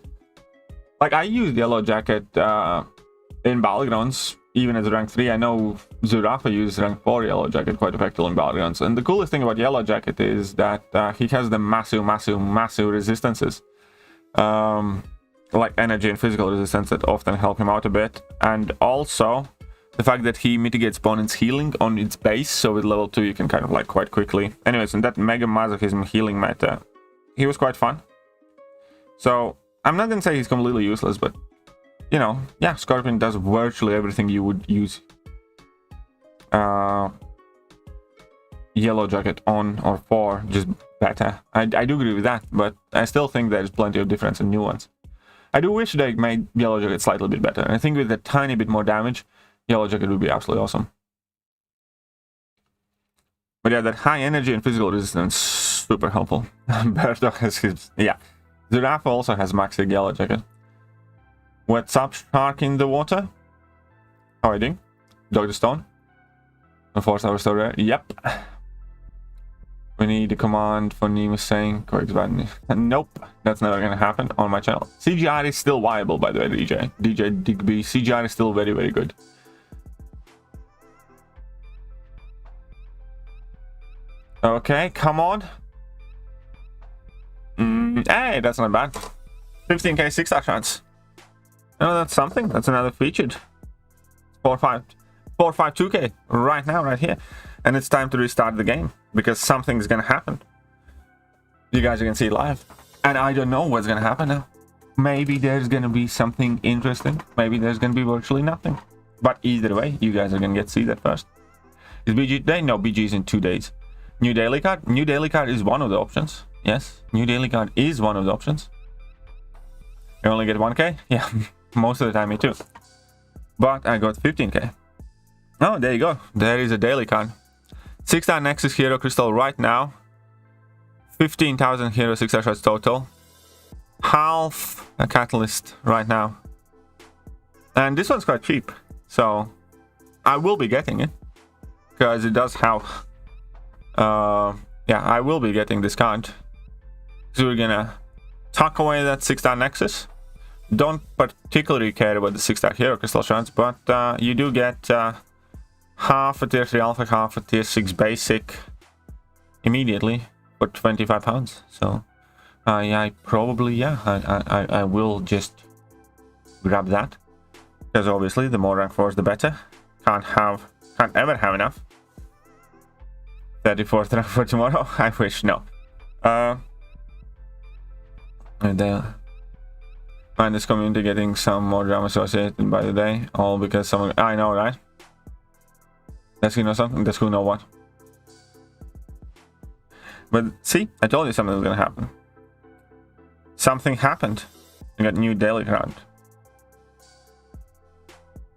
Like, I used Yellow Jacket in Battlegrounds, even as rank 3. I know Zurafa used rank 4 Yellow Jacket quite effectively in Battlegrounds. And the coolest thing about Yellow Jacket is that he has the massive resistances. Like energy and physical resistance that often help him out a bit. And also the fact that he mitigates opponent's healing on its base, so with level 2 you can kind of like quite quickly. Anyways, in that Mega Masochism healing meta, he was quite fun. So I'm not gonna say he's completely useless, but you know, yeah, Scrappin does virtually everything you would use Yellow Jacket on or for, just better. I do agree with that, but I still think there's plenty of difference in new ones. I do wish they made Yellow Jacket slightly bit better. I think with a tiny bit more damage, Yellow Jacket would be absolutely awesome. But yeah, that high energy and physical resistance, super helpful. Berto has his... Yeah. Zurafa also has maxed Yellow Jacket. What's up, Shark in the water? How are you doing? Dr. Stone? A 4-star restorer? Yep. We need a command for Nemus saying correct button. Nope, that's never gonna happen on my channel. CGR is still viable, by the way, DJ Digby. CGR is still very, very good. Okay, come on. Hey, that's not bad. 15k 6-star chance. Oh, that's something. That's another featured. 452k right now, right here. And it's time to restart the game, because something's gonna happen. You guys are gonna see it live. And I don't know what's gonna happen now. Maybe there's gonna be something interesting. Maybe there's gonna be virtually nothing. But either way, you guys are gonna get to see that first. Is BG today? No, BG is in 2 days. New daily card? New daily card is one of the options. Yes, new daily card is one of the options. You only get 1k? Yeah, most of the time me too. But I got 15k. Oh, there you go. There is a daily card. 6-star Nexus Hero Crystal right now. 15,000 Hero 6-star shots total. Half a Catalyst right now. And this one's quite cheap. So I will be getting it. Because it does have... yeah, I will be getting this card. So we're gonna tuck away that 6-star Nexus. Don't particularly care about the 6-star Hero Crystal shards, but you do get half a tier 3 alpha, half a tier 6 basic immediately for 25 pounds. So yeah, I will just grab that, because obviously the more rank 4s the better. Can't ever have enough. 34th rank for tomorrow. I wish. No. And find this community getting some more drama associated by the day, all because someone I know, right? Does he know something? Does who know what? But see, I told you something was gonna happen. Something happened. We got new daily crowd.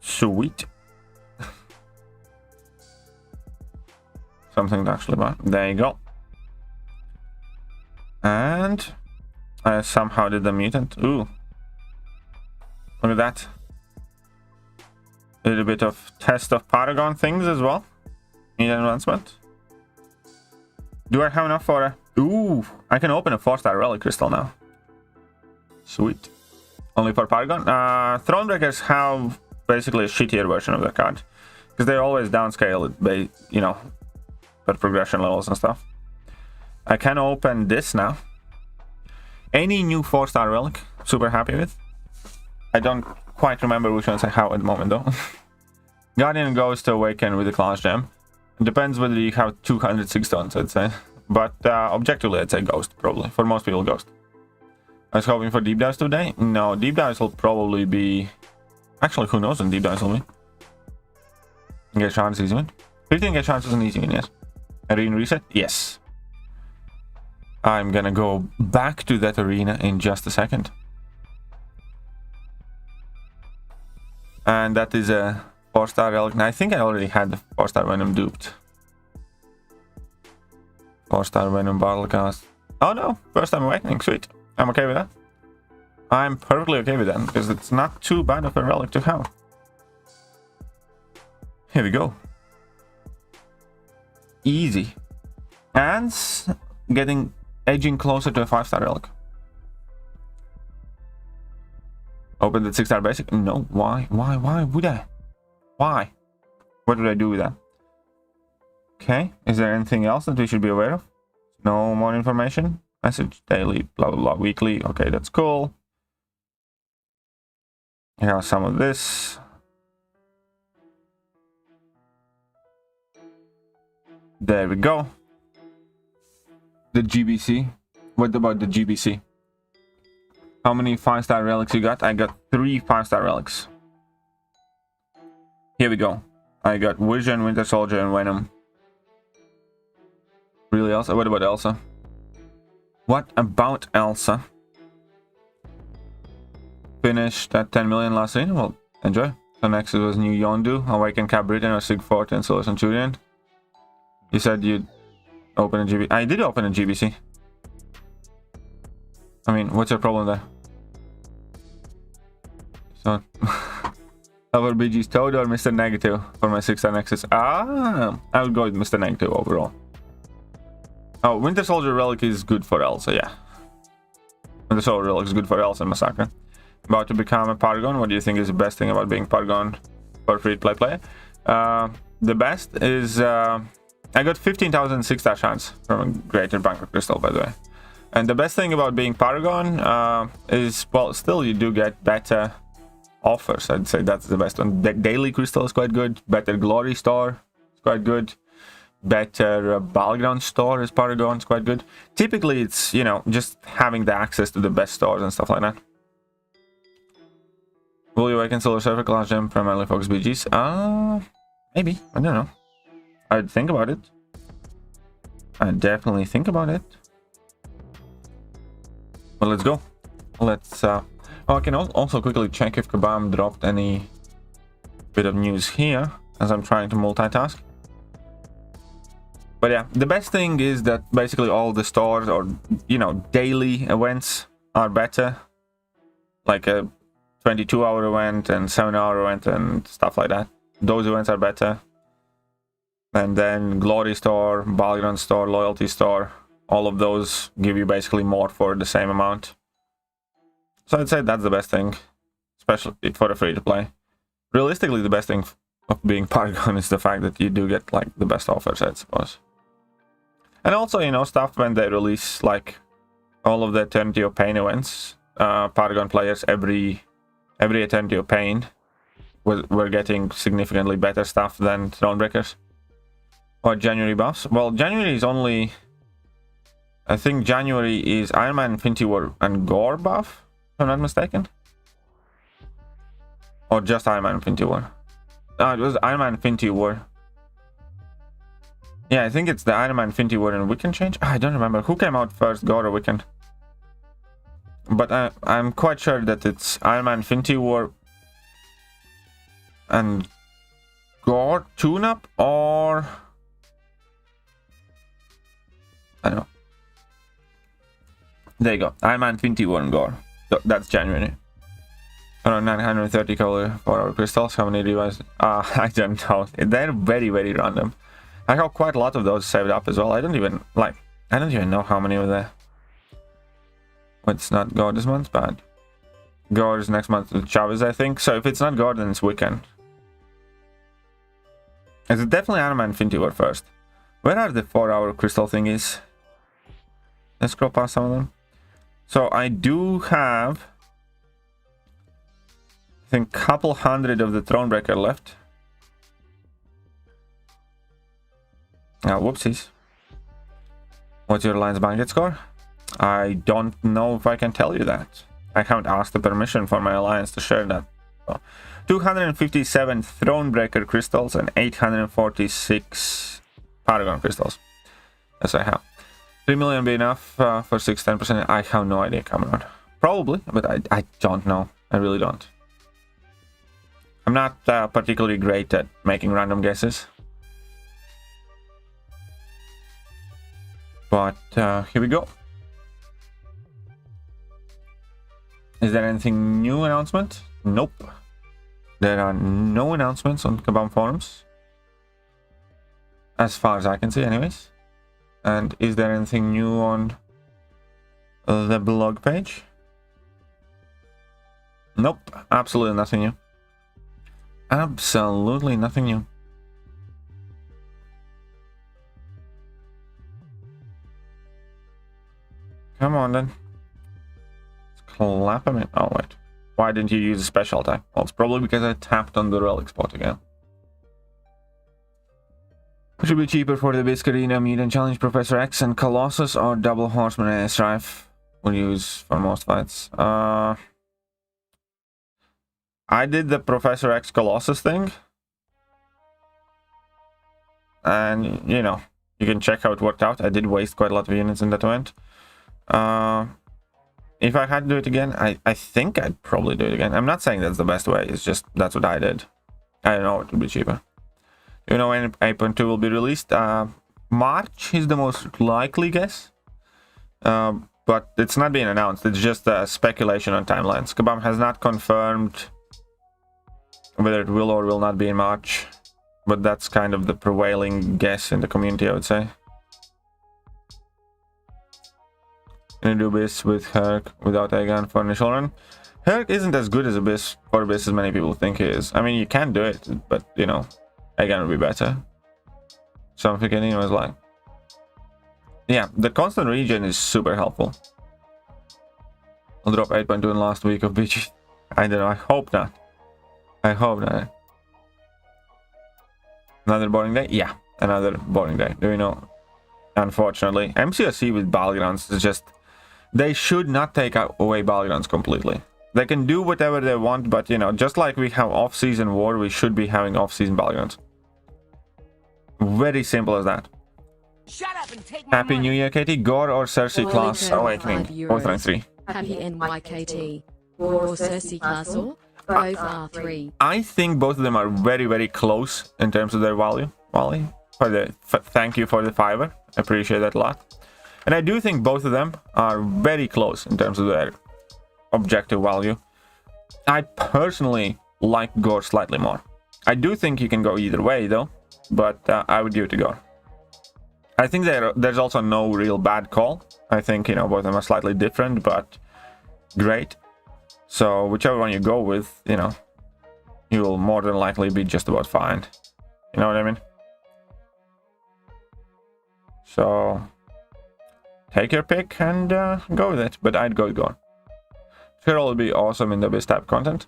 Sweet. Something to actually buy. There you go. And I somehow did the mutant. Ooh. Look at that. A little bit of test of Paragon things as well. Need an advancement. Do I have enough for a... Ooh, I can open a 4-star relic crystal now. Sweet. Only for Paragon. Thronebreakers have basically a shittier version of the card. Because they always downscale it by, you know, per progression levels and stuff. I can open this now. Any new 4-star relic, super happy with. I don't quite remember which ones I have at the moment though. Guardian goes to Awaken with the Class Gem. It depends whether you have 206 stones, I'd say. But objectively, I'd say Ghost, probably. For most people, Ghost. I was hoping for Deep Dives today. No, Deep Dives will probably be... Actually, who knows when Deep Dives will be. Get chance easy win. 15 get chance is an easy win, yes. Arena reset? Yes. I'm gonna go back to that arena in just a second. And that is a 4-star relic. I think I already had the 4-star Venom duped. 4-star Venom Battle Cast. Oh no, first time awakening, sweet. I'm okay with that. I'm perfectly okay with that, because it's not too bad of a relic to have. Here we go. Easy. And edging closer to a 5-star relic. Open the 6-star basic? No, why? Why would I? Why? What would I do with that? Okay, is there anything else that we should be aware of? No more information? Message, daily, blah blah blah, weekly. Okay, that's cool. Here are some of this. There we go. The GBC. What about the GBC? How many 5-star relics you got? I got 3 5-star relics. Here we go. I got Vision, Winter Soldier, and Venom. Really, Elsa? What about Elsa? What about Elsa? Finished at 10 million last season? Well, enjoy. So next it was New Yondu, Awaken Cap Britain, or Sigfort, and Solar Centurion. You said you'd open a GBC. I did open a GBC. I mean, what's your problem there? So, our BG's Toad or Mr. Negative for my 6-star Nexus? I would go with Mr. Negative overall. Oh, Winter Soldier Relic is good for Elsa, yeah. Winter Soldier Relic is good for Elsa and Massacre. About to become a Paragon. What do you think is the best thing about being Paragon for free-to-play player? The best is... I got 15,000 6-star chance from a Greater Banquet Crystal, by the way. And the best thing about being Paragon is, well, still you do get better offers. I'd say that's the best one. The Daily Crystal is quite good. Better Glory Store is quite good. Better Battleground Store is Paragon is quite good. Typically, it's, you know, just having the access to the best stores and stuff like that. Will you awaken Solar Surfer Class Gem primarily focus BGs? Maybe. I don't know. I'd think about it. I'd definitely think about it. Well, let's go. Let's oh, I can also quickly check if Kabam dropped any bit of news here as I'm trying to multitask. But yeah, the best thing is that basically all the stores or, you know, daily events are better. Like a 22-hour event and 7-hour event and stuff like that. Those events are better. And then Glory Store, Battleground Store, Loyalty Store, all of those give you basically more for the same amount. So I'd say that's the best thing, especially for a free-to-play. Realistically, the best thing of being Paragon is the fact that you do get like the best offers, I suppose. And also, you know, stuff when they release like all of the Eternity of Pain events, Paragon players every Eternity of Pain were getting significantly better stuff than Thronebreakers. Or January buffs. Well, January is only I think January is Iron Man, Infinity War, and Gore buff, if I'm not mistaken. Or just Iron Man, Infinity War. No, it was Iron Man, Infinity War. Yeah, I think it's the Iron Man, Infinity War and Weekend change. I don't remember who came out first, Gore or Weekend. But I'm quite sure that it's Iron Man, Infinity War and Gore tune-up, or I don't know. There you go. Iron Man, Infinity War and Gore. That's January. Around 930 color for our crystals. How many devices? I don't know. They're very, very random. I have quite a lot of those saved up as well. I don't even know how many were there. It's not Gore this month, but Gore is next month with Chavez, I think. So if it's not Gore, then it's Weekend. It's definitely Iron Man, Infinity War first. Where are the 4-hour crystal thingies? Let's scroll past some of them. So I do have, I think, a couple hundred of the Thronebreaker left. Whoopsies. What's your Alliance Banquet score? I don't know if I can tell you that. I haven't asked the permission for my alliance to share that. So, 257 Thronebreaker crystals and 846 Paragon crystals. Yes, I have. 3 million be enough for 6-10%? I have no idea, Comrade. Probably, but I don't know. I really don't. I'm not particularly great at making random guesses. But here we go. Is there anything new announcement? Nope. There are no announcements on Kabam forums. As far as I can see, anyways. And is there anything new on the blog page? Nope. Absolutely nothing new. Absolutely nothing new. Come on then. Let's clap him in. Oh wait. Why didn't you use a special attack? Well, it's probably because I tapped on the relic spot again. Which would be cheaper for the Bisque Arena, Mutant Challenge, Professor X and Colossus, or Double Horseman and Strife? We'll use for most fights. I did the Professor X Colossus thing. And, you know, you can check how it worked out. I did waste quite a lot of units in that event. If I had to do it again, I think I'd probably do it again. I'm not saying that's the best way. It's just that's what I did. I don't know. It would be cheaper. You know when 8.2 will be released? March is the most likely guess. But it's not being announced. It's just speculation on timelines. Kabam has not confirmed whether it will or will not be in March. But that's kind of the prevailing guess in the community, I would say. Can you do Abyss with Herc without Aegon for initial run? Herc isn't as good as Abyss for Abyss as many people think he is. I mean, you can do it, but, you know, Aegon would be better. So I'm forgetting, it was like... Yeah, the constant regen is super helpful. I'll drop 8.2 in last week of BG. I don't know, I hope not. I hope not. Another boring day? Yeah, another boring day. Do you know? Unfortunately, MCOC with Battlegrounds is just... They should not take away Battlegrounds completely. They can do whatever they want, but, you know, just like we have off-season war, we should be having off-season Battlegrounds. Very simple as that. Shut up and take my Happy money. New Year, Katie. Gore or Cersei class awakening? 493. Happy NYKT. Or Cersei class or? Both are 3. I think both of them are very, very close in terms of their value. Wally, thank you for the $5. I appreciate that a lot. And I do think both of them are very close in terms of their objective value. I personally like Gore slightly more. I do think you can go either way though, but I would give it to Gore. I think there's also no real bad call. I think, you know, both of them are slightly different, but great. So whichever one you go with, you know, you will more than likely be just about fine. You know what I mean? So take your pick and go with it, but I'd go with Gore. Sure, will be awesome in the Abyss type content.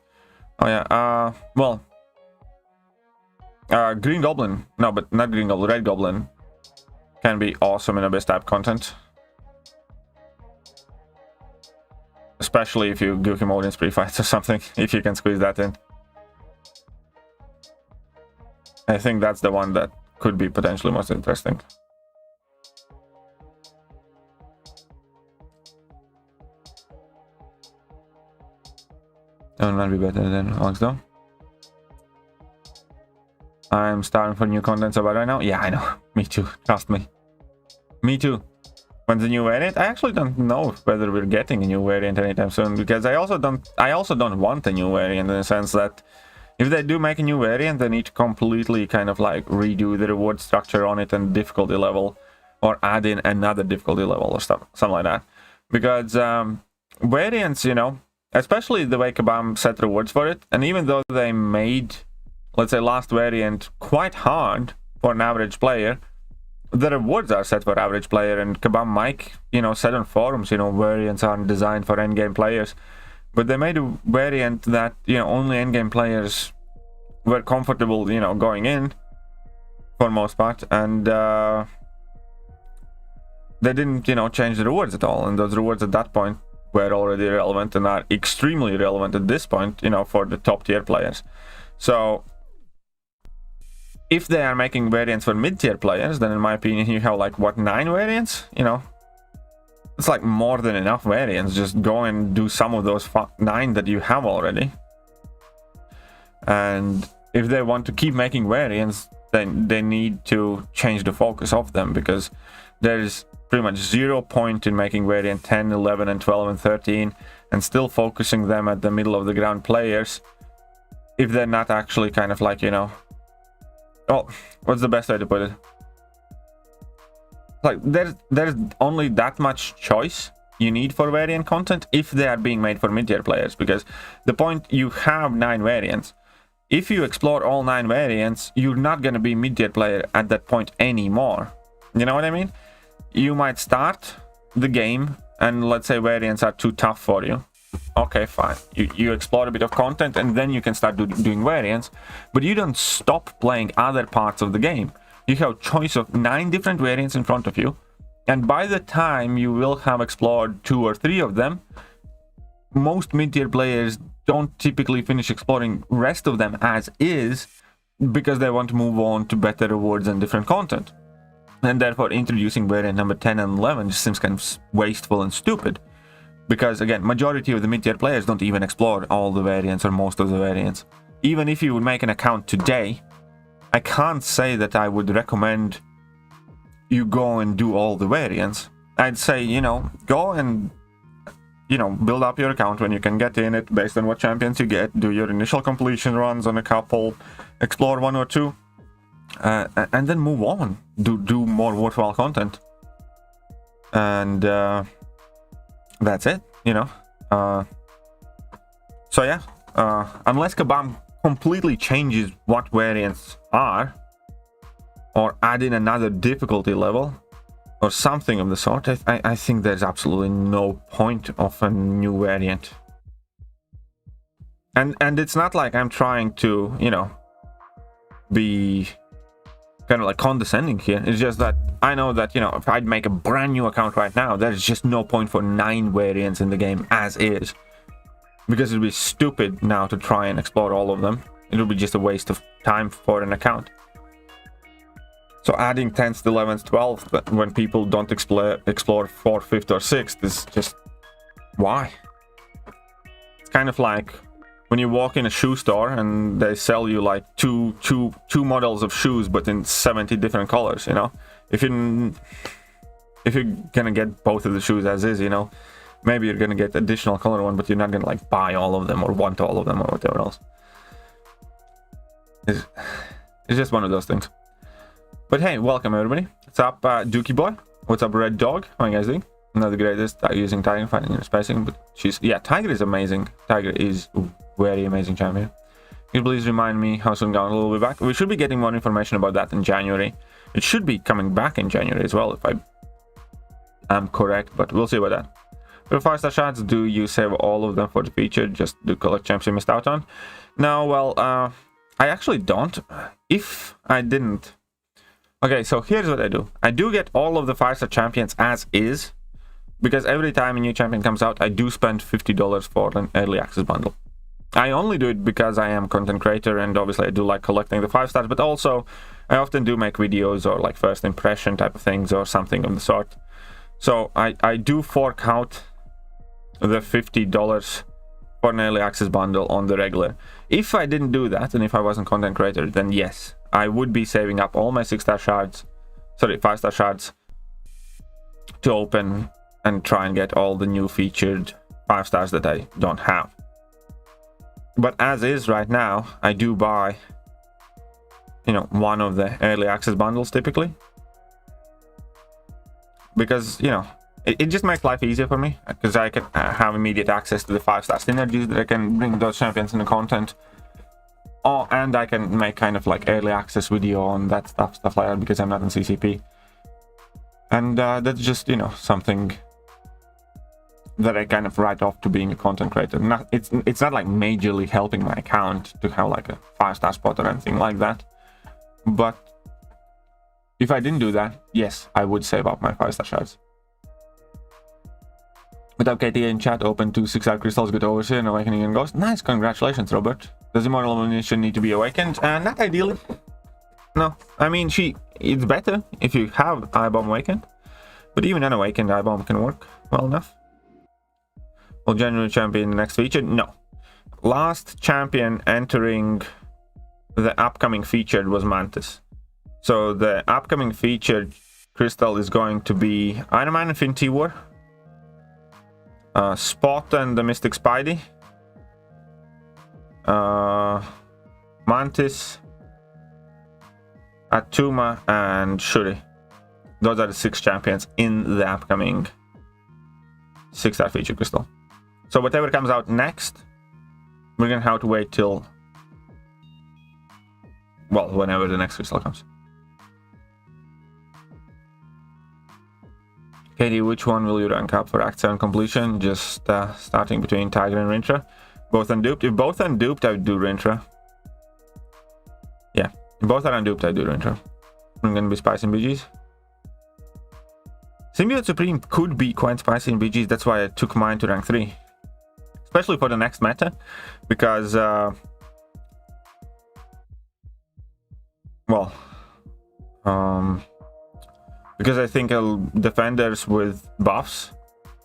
Oh yeah, well, Green Goblin, no, but not Green Goblin, Red Goblin can be awesome in Abyss type content. especially if you give him Odin's pre-fights or something, if you can squeeze that in. I think that's the one that could be potentially most interesting. Don't want to be better than Alex though. I'm starting for new content about right now. Yeah, I know. Me too. Trust me. Me too. When's the new variant? I actually don't know whether we're getting a new variant anytime soon, because I also don't want a new variant, in the sense that if they do make a new variant, they need to completely kind of like redo the reward structure on it and difficulty level, or add in another difficulty level or stuff, something like that. Because variants, you know, especially the way Kabam set rewards for it, and even though they made, let's say, last variant quite hard for an average player, the rewards are set for average player, and Kabam Mike, you know, said on forums, you know, variants aren't designed for endgame players. But they made a variant that, you know, only endgame players were comfortable, you know, going in for most part, and they didn't, you know, change the rewards at all. And those rewards at that point were already relevant and are extremely relevant at this point, you know, for the top tier players. So if they are making variants for mid-tier players, then in my opinion you have like, what, 9 variants? You know, it's like more than enough variants. Just go and do some of those 9 that you have already. And if they want to keep making variants, then they need to change the focus of them, because there's pretty much 0 point in making variant 10, 11 and 12 and 13 and still focusing them at the middle of the ground players if they're not actually kind of like, you know, oh, what's the best way to put it? Like, there's only that much choice you need for variant content if they are being made for mid-tier players, because the point, you have 9 variants. If you explore all 9 variants, you're not going to be mid-tier player at that point anymore. You know what I mean? You might start the game and let's say variants are too tough for you. Okay, fine. You explore a bit of content and then you can start doing variants, but you don't stop playing other parts of the game. You have a choice of 9 different variants in front of you, and by the time you will have explored 2 or 3 of them, most mid-tier players don't typically finish exploring rest of them as is, because they want to move on to better rewards and different content. And therefore introducing variant number 10 and 11 just seems kind of wasteful and stupid. Because again, majority of the mid-tier players don't even explore all the variants or most of the variants. Even if you would make an account today, I can't say that I would recommend you go and do all the variants. I'd say, you know, go and, you know, build up your account when you can get in it based on what champions you get, do your initial completion runs on a couple, explore 1 or 2, and then move on. Do more worthwhile content. And that's it, you know. So yeah, unless Kabam completely changes what variants are, or add in another difficulty level or something of the sort, I think there's absolutely no point of a new variant. And it's not like I'm trying to, you know, be kind of like condescending here. It's just that I know that, you know, if I'd make a brand new account right now, there's just no point for 9 variants in the game as is, because it'd be stupid now to try and explore all of them. It would be just a waste of time for an account. So adding 10th, 11th, 12th when people don't explore 4th, 5th or 6th is just, why? It's kind of like when you walk in a shoe store and they sell you like two models of shoes but in 70 different colors, you know. If you're gonna get both of the shoes as is, you know, maybe you're gonna get additional color one, but you're not gonna like buy all of them or want all of them or whatever else. It's just one of those things. But hey, welcome everybody. What's up, Dookie Boy? What's up, Red Dog? How are you guys doing? Not the greatest using Tiger fighting and spacing, but she's, yeah, Tiger is amazing. Tiger is a very amazing champion. Can you please remind me how soon Gauntlet will be back? We should be getting more information about that in January. It should be coming back in January as well, if I am correct, but we'll see about that. For 5-star shots, do you save all of them for the feature? Just to collect champs you missed out on? No, well, I actually don't. If I didn't... Okay, so here's what I do. I do get all of the 5-star champions as is, because every time a new champion comes out, I do spend $50 for an early access bundle. I only do it because I am a content creator, and obviously I do like collecting the 5 stars, but also I often do make videos or like first impression type of things or something of the sort. So I do fork out the $50 for an early access bundle on the regular. If I didn't do that, and if I wasn't content creator, then yes, I would be saving up all my 6-star shards, sorry, 5-star shards to open and try and get all the new featured 5 stars that I don't have. But as is right now, I do buy, you know, one of the early access bundles typically, because, you know, it just makes life easier for me, because I can have immediate access to the 5-star synergies that I can bring those champions into content. Oh, and I can make kind of like early access video on that stuff like that, because I'm not in CCP. And that's just, you know, something that I kind of write off to being a content creator. It's not like majorly helping my account to have like a 5-star spot or anything like that. But if I didn't do that, yes, I would save up my 5-star shards. Without KT in chat, open 2 6-star crystals, good overseer and awakening and ghost. Nice, congratulations, Robert. Does immortal ammunition need to be awakened? Not ideally. No, I mean, it's better if you have Eye-Bomb awakened, but even unawakened Eye-Bomb can work well enough. Will January champion the next feature? No. Last champion entering the upcoming featured was Mantis. So the upcoming featured crystal is going to be Iron Man Infinity War, Spot and the Mystic Spidey, Mantis, Atuma, and Shuri. Those are the 6 champions in the upcoming 6-star feature crystal. So whatever comes out next, we're gonna have to wait till, well, whenever the next crystal comes. Katie, which one will you rank up for Act 7 completion? Just starting between Tiger and Rintra. Both unduped. If both unduped, I would do Rintra. Yeah, if both are unduped, I do Rintra. I'm gonna be spicy in BGs. Symbiote Supreme could be quite spicy in BGs. That's why I took mine to rank 3. Especially for the next meta, because because I think defenders with buffs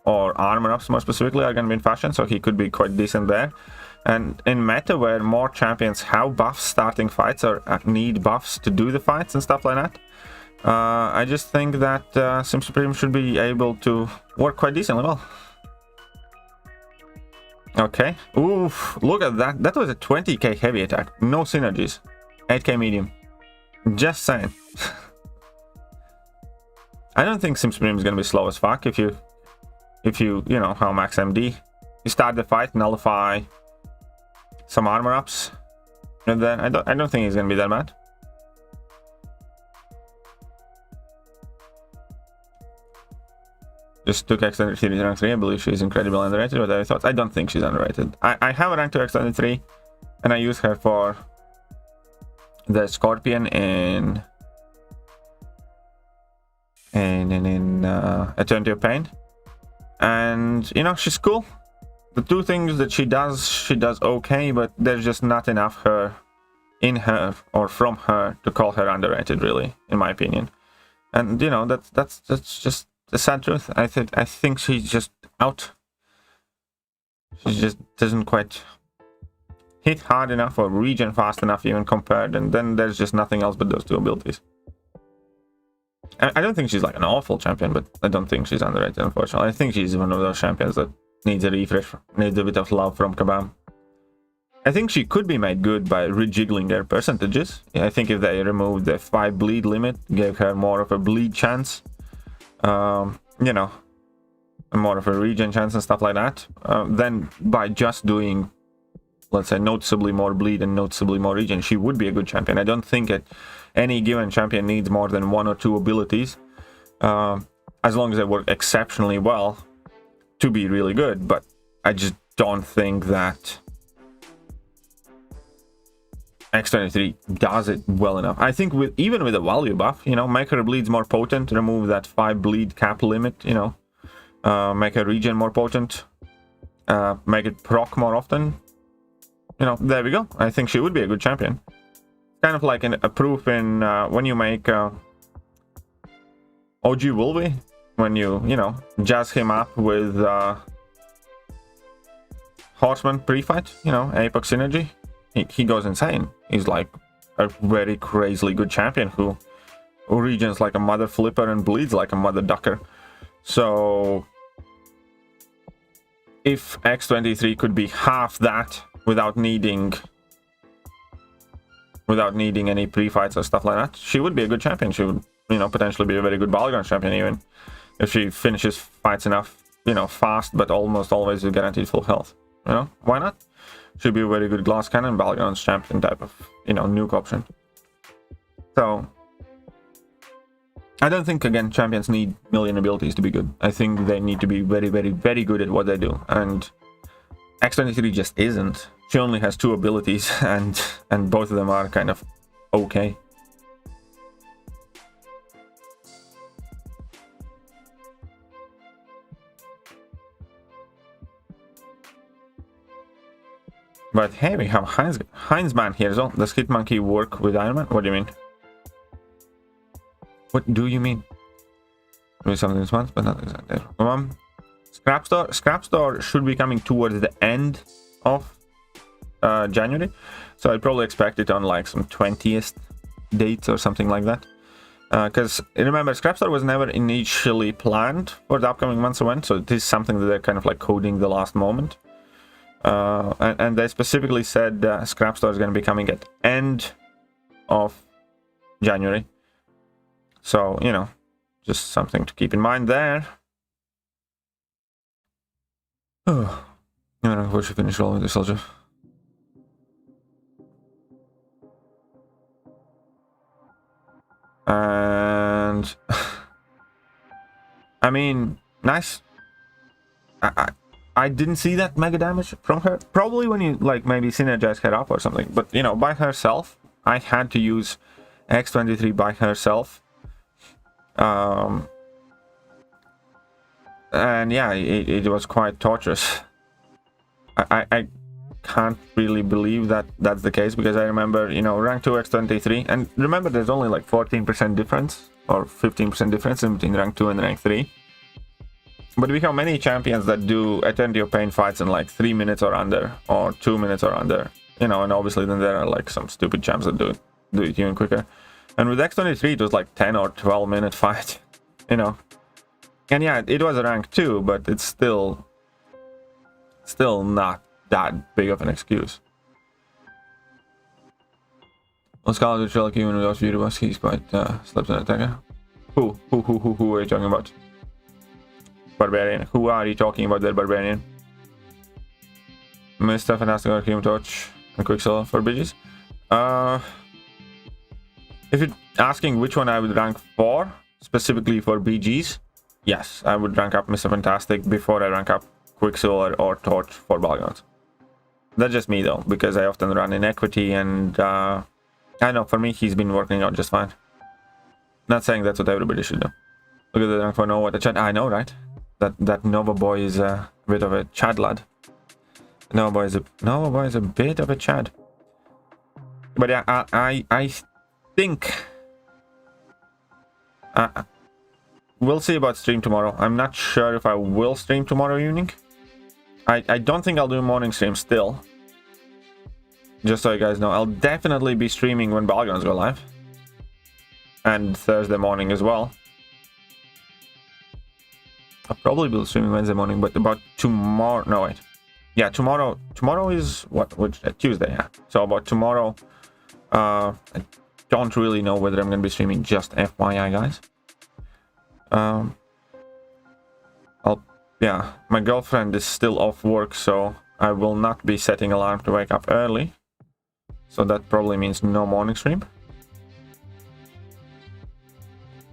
or armor ups more specifically are going to be in fashion, so he could be quite decent there. And in meta where more champions have buffs starting fights or need buffs to do the fights and stuff like that, I just think that Sim Supreme should be able to work quite decently well. Okay. Oof, look at that. That was a 20k heavy attack. No synergies. 8k medium. Just saying. I don't think Sim Supreme is going to be slow as fuck if you know, how max MD. You start the fight, nullify some armor ups, and then I don't think he's going to be that bad. Just took extended 3 rank 3. I believe she's incredibly underrated. What are your thoughts? I don't think she's underrated. I have a rank 2 extended 3, and I use her for the Scorpion in Eternity of Pain, and you know, she's cool. The 2 things that she does okay, but there's just not enough in her or from her to call her underrated, really, in my opinion. And you know, that's just the sad truth. I think she's just out. She just doesn't quite hit hard enough or regen fast enough even compared, and then there's just nothing else but those 2 abilities. I don't think she's like an awful champion, but I don't think she's underrated, unfortunately. I think she's one of those champions that needs a refresh, needs a bit of love from Kabam. I think she could be made good by rejiggling their percentages. I think if they removed the 5 bleed limit, gave her more of a bleed chance, you know, more of a regen chance and stuff like that, then by just doing, let's say, noticeably more bleed and noticeably more regen, she would be a good champion. I don't think any given champion needs more than 1 or 2 abilities, as long as they work exceptionally well, to be really good. But I just don't think that X23 does it well enough. I think even with a value buff, you know, make her bleeds more potent, remove that 5 bleed cap limit, you know, make a regen more potent, make it proc more often. You know, there we go. I think she would be a good champion. Kind of like a proof in when you make OG Wolvie, when you know, jazz him up with Horseman pre-fight, you know, Apex synergy. He goes insane. He's like a very crazily good champion who regens like a mother flipper and bleeds like a mother ducker. So if X23 could be half that without needing any pre-fights or stuff like that, she would be a good champion. She would, you know, potentially be a very good Battleground champion even if she finishes fights enough, you know, fast, but almost always with guaranteed full health. You know, why not? Should be a very good glass cannon Battlegrounds champion type of, you know, nuke option. So I don't think, again, champions need million abilities to be good. I think they need to be very, very, very good at what they do, and X23 just isn't. She only has 2 abilities, and both of them are kind of okay. But hey, we have Heinzman here as well. Does Hitmonkey work with Iron Man? What do you mean? What do you mean? Maybe something this month, but not exactly. Scrap Store should be coming towards the end of January, so I'd probably expect it on like some 20th dates or something like that. Because remember, Scrap Store was never initially planned for the upcoming month's event, so it is something that they're kind of like coding the last moment. And they specifically said Scrap Store is going to be coming at end of January. So, you know, just something to keep in mind there. Oh, I don't know if we should finish rolling the soldier. And I mean, nice. I didn't see that mega damage from her. Probably when you like maybe synergize her up or something. But you know, by herself, I had to use X23 by herself. And yeah, it was quite torturous. I can't really believe that that's the case, because I remember, you know, rank 2 X23, and remember there's only like 14% difference or 15% difference in between rank 2 and rank 3. But we have many champions that do Eternity of Pain fights in like 3 minutes or under, or 2 minutes or under, you know, and obviously then there are like some stupid champs that do it even quicker. And with X23 it was like 10 or 12 minute fight, you know. And yeah, it was a rank 2, but it's still not that big of an excuse. On Scala to Chels when we lost Virus, he's quite slept an attacker. Who are you talking about? Barbarian. Who are you talking about there, Barbarian? Mr. Fantastic or Human Torch and Quicksilver for bridges. If you're asking which one I would rank for, specifically for BGs, yes, I would rank up Mr. Fantastic before I rank up Quicksilver or Torch for Battlegrounds. That's just me though, because I often run in equity, and I know for me he's been working out just fine. Not saying that's what everybody should do. Look at the rank for Nova, the Chad. I know, right? That Nova boy is a bit of a Chad lad. Nova boy is a bit of a Chad. But yeah, I think we'll see about stream tomorrow. I'm not sure if I will stream tomorrow evening. I don't think I'll do morning stream still. Just so you guys know, I'll definitely be streaming when Battlegrounds go live. And Thursday morning as well. I'll probably be streaming Wednesday morning, but about tomorrow... No, wait. Yeah, tomorrow is... Which Tuesday, yeah. So about tomorrow... I don't really know whether I'm going to be streaming, just FYI, guys. Yeah, my girlfriend is still off work, so I will not be setting alarm to wake up early. So that probably means no morning stream.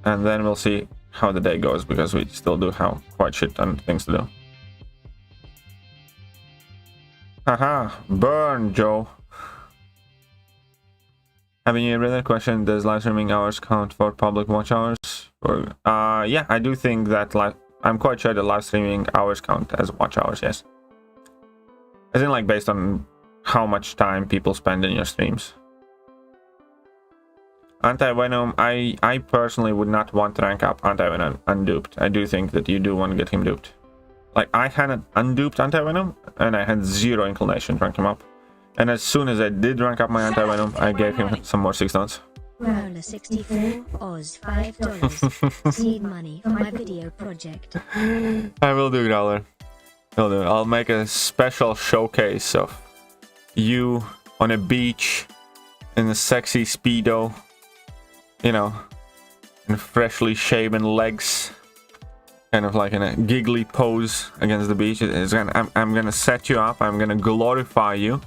And then we'll see how the day goes, because we still do have quite shit ton things to do. Haha, burn, Joe. Having a rather question, does live streaming hours count for public watch hours? Or, yeah, I do think that I'm quite sure the live streaming hours count as watch hours, yes. As in, like, based on how much time people spend in your streams. Anti-Venom, I personally would not want to rank up Anti-Venom unduped. I do think that you do want to get him duped. Like, I had an unduped Anti-Venom, and I had zero inclination to rank him up. And as soon as I did rank up my Anti-Venom, I gave him some more 6 stones. Growler 64 Oz $5 seed money for my video project. I will do, Growler. I'll make a special showcase of you on a beach in a sexy speedo, you know, in freshly shaven legs, kind of like in a giggly pose against the beach. I'm gonna set you up. I'm gonna glorify you.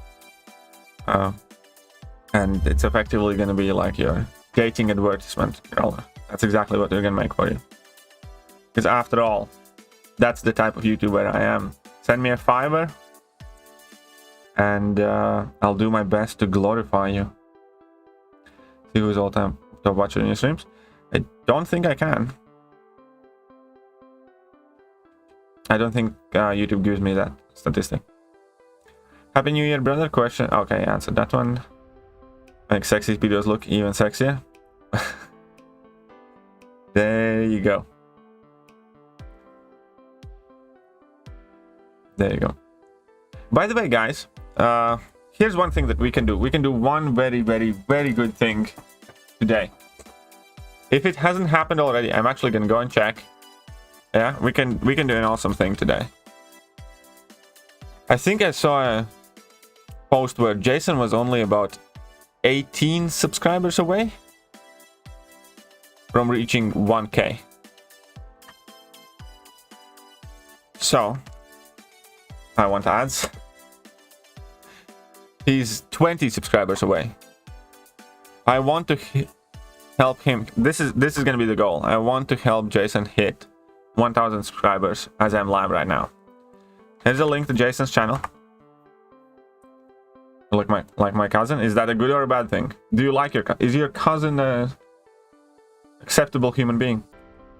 And it's effectively going to be like your dating advertisement. That's exactly what they're going to make for you. Because after all, that's the type of YouTuber I am. Send me a $5, and I'll do my best to glorify you. See who's all time top watcher in your streams? I don't think I can. I don't think YouTube gives me that statistic. Happy New Year, brother? Question. Okay, answered that one. Make sexy videos look even sexier. There you go. There you go. By the way, guys, here's one thing that we can do. We can do one very, very, very good thing today. If it hasn't happened already, I'm actually gonna go and check. Yeah, we can do an awesome thing today. I think I saw a post where Jason was only about 18 subscribers away from reaching 1K. So I want ads. He's 20 subscribers away. I want to help him. This is going to be the goal. I want to help Jason hit 1,000 subscribers as I'm live right now. Here's a link to Jason's channel. Like my cousin. Is that a good or a bad thing? Do you like is your cousin a acceptable human being?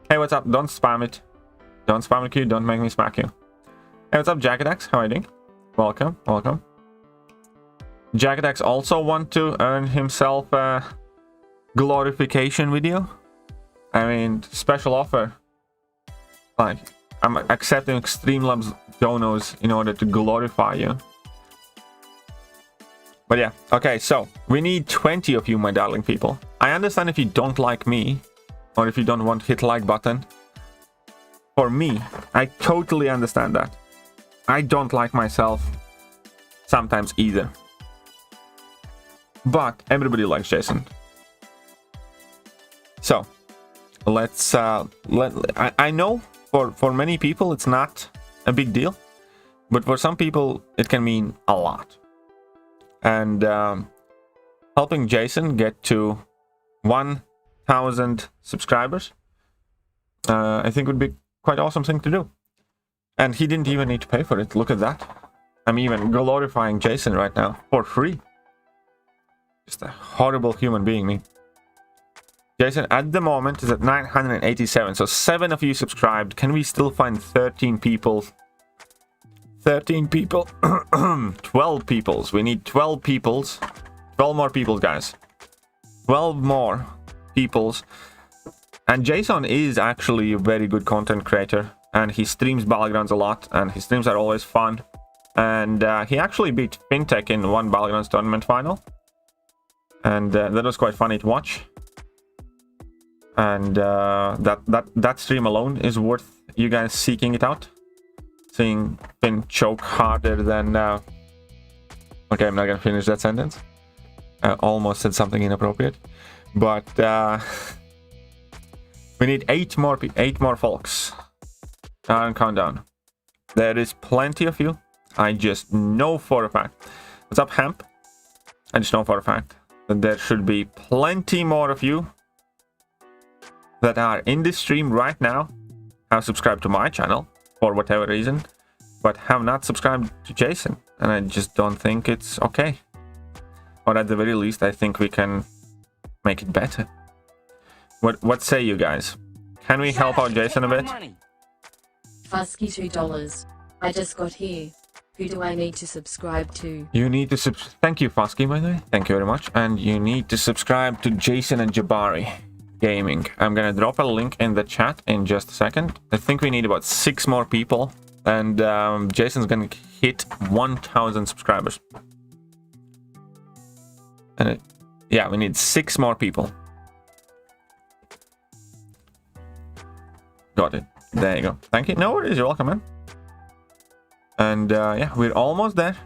Hey, what's up? Don't spam it. Don't spam it, kid. Don't make me smack you. Hey, what's up, Jackadex? How are you doing? Welcome, welcome. Jackadex also want to earn himself a glorification video. I mean, special offer. Like, I'm accepting Streamlabs donos in order to glorify you. But yeah, okay, so we need 20 of you, my darling people. I understand if you don't like me, or if you don't want to hit like button. For me, I totally understand that. I don't like myself sometimes either. But everybody likes Jason. So let's I know for many people it's not a big deal, but for some people it can mean a lot. And helping Jason get to 1,000 subscribers, I think would be quite awesome thing to do. And he didn't even need to pay for it. Look at that. I'm even glorifying Jason right now for free. Just a horrible human being, me. Jason at the moment is at 987, so 7 of you subscribed. Can we still find 13 people? 13 people. 12 peoples. We need 12 peoples. 12 more peoples, guys. 12 more peoples. And Jason is actually a very good content creator, and he streams Battlegrounds a lot, and his streams are always fun. And he actually beat Fintech in one Battlegrounds tournament final, and that was quite funny to watch. And that stream alone is worth you guys seeking it out. Seeing Finn choke harder than okay, I'm not gonna finish that sentence. I almost said something inappropriate, but we need 8 more folks. And countdown. There is plenty of you. I just know for a fact. What's up, Hemp? I just know for a fact that there should be plenty more of you that are in this stream right now, have subscribed to my channel for whatever reason, but have not subscribed to Jason. And I just don't think it's okay. Or at the very least, I think we can make it better. What say you guys? Can we help out Jason a bit? Fusky $2. I just got here. Who do I need to subscribe to? You need to thank you, Fusky, by the way. Thank you very much. And you need to subscribe to Jason and Jabari Gaming. I'm gonna drop a link in the chat in just a second. I think we need about 6 more people. And Jason's gonna hit 1,000 subscribers. And yeah, we need 6 more people. Got it. There you go. Thank you. No worries. You're welcome, man. And yeah, we're almost there.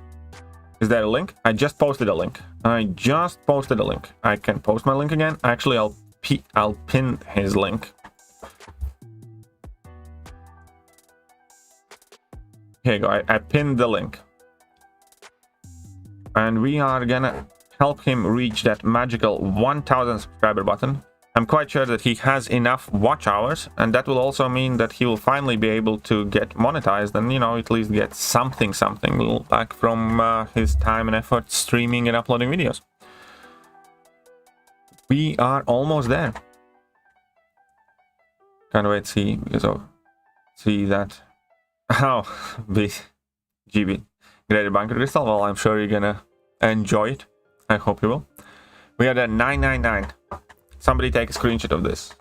Is there a link? I just posted a link. I can post my link again. Actually, I'll pin his link. Here you go. I pinned the link. And we are gonna help him reach that magical 1,000 subscriber button. I'm quite sure that he has enough watch hours, and that will also mean that he will finally be able to get monetized and, you know, at least get something back from his time and effort streaming and uploading videos. We are almost there. Can't wait to see, because of see that. Oh, GB. Greater Banquet Crystal. Well, I'm sure you're gonna enjoy it. I hope you will. We are at 999. Somebody take a screenshot of this.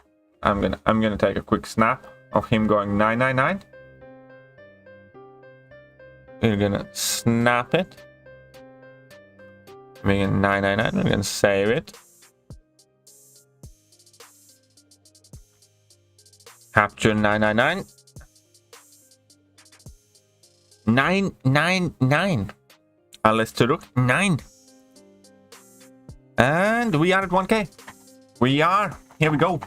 I'm gonna take a quick snap of him going 999. We're gonna snap it. We're gonna 999. We're gonna save it. Capture 999. 999. Alisturuk 9. And we are at 1K. We are. Here we go.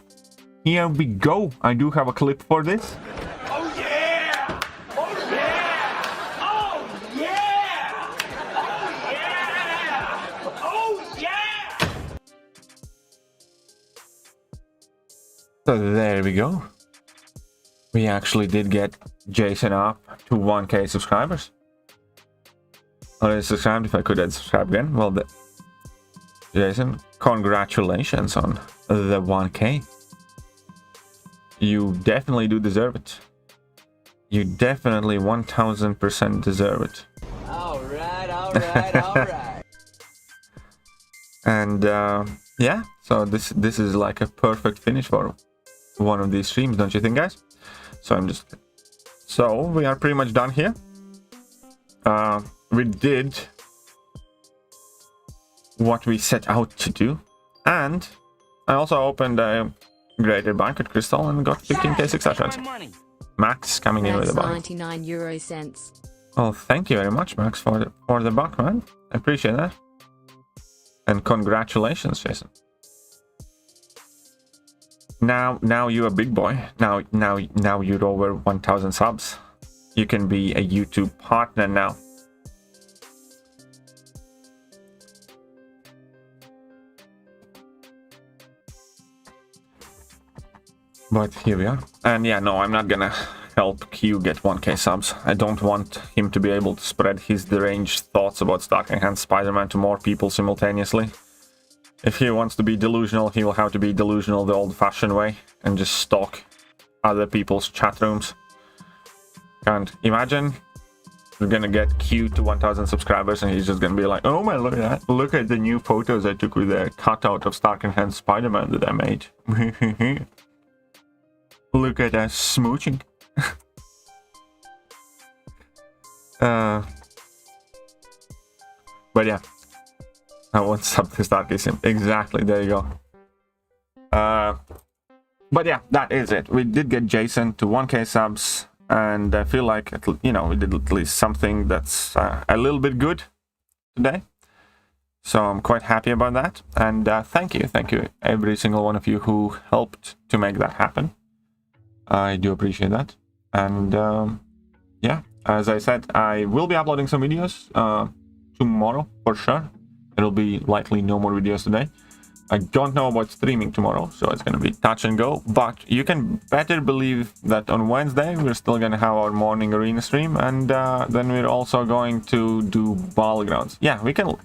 Here we go. I do have a clip for this. Oh yeah! Oh yeah! Oh yeah! Oh yeah! Oh yeah! So there we go. We actually did get Jason up to 1K subscribers. Already subscribed. If I could, I'd subscribe again. Well, Jason, congratulations on the 1K. You definitely do deserve it. You definitely 1000% deserve it. Alright, alright. And yeah, so this is like a perfect finish for one of these streams, don't you think, guys? So we are pretty much done here. We did what we set out to do, and I also opened a Greater Banquet Crystal and got 15k success rates. Max coming in with a buck. 99 euro cents. Oh, thank you very much, Max, for the buck, man. I appreciate that. And congratulations, Jason. Now you're a big boy. Now you're over 1,000 subs. You can be a YouTube partner now. But here we are. And yeah, no, I'm not gonna help Q get 1k subs. I don't want him to be able to spread his deranged thoughts about Stark Enhanced Spider-Man to more people simultaneously. If he wants to be delusional, he will have to be delusional the old-fashioned way and just stalk other people's chat rooms. Can't imagine we're gonna get Q to 1,000 subscribers and he's just gonna be like, oh my lord, look at the new photos I took with the cutout of Stark Enhanced Spider-Man that I made. Look at us smooching. But yeah, I want sub to start kissing. Exactly, there you go. But yeah, that is it. We did get Jason to 1k subs, and I feel like, you know, we did at least something that's a little bit good today. So I'm quite happy about that. And thank you, every single one of you who helped to make that happen. I do appreciate that. And yeah, as I said, I will be uploading some videos tomorrow for sure. It'll be likely no more videos today. I don't know about streaming tomorrow, so it's going to be touch and go. But you can better believe that on Wednesday we're still going to have our morning arena stream, and then we're also going to do Battlegrounds. Yeah, we can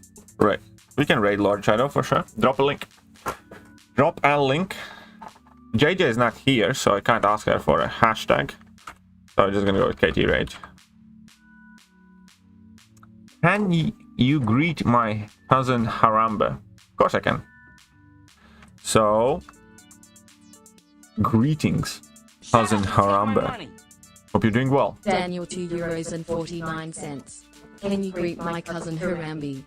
raid Lord Shadow for sure. Drop a link. JJ is not here, so I can't ask her for a hashtag. So I'm just gonna go with KT Rage. Can you greet my cousin Harambe? Of course I can. So, greetings, cousin Harambe. Hope you're doing well. Daniel, €2.49. Can you greet my cousin Harambe?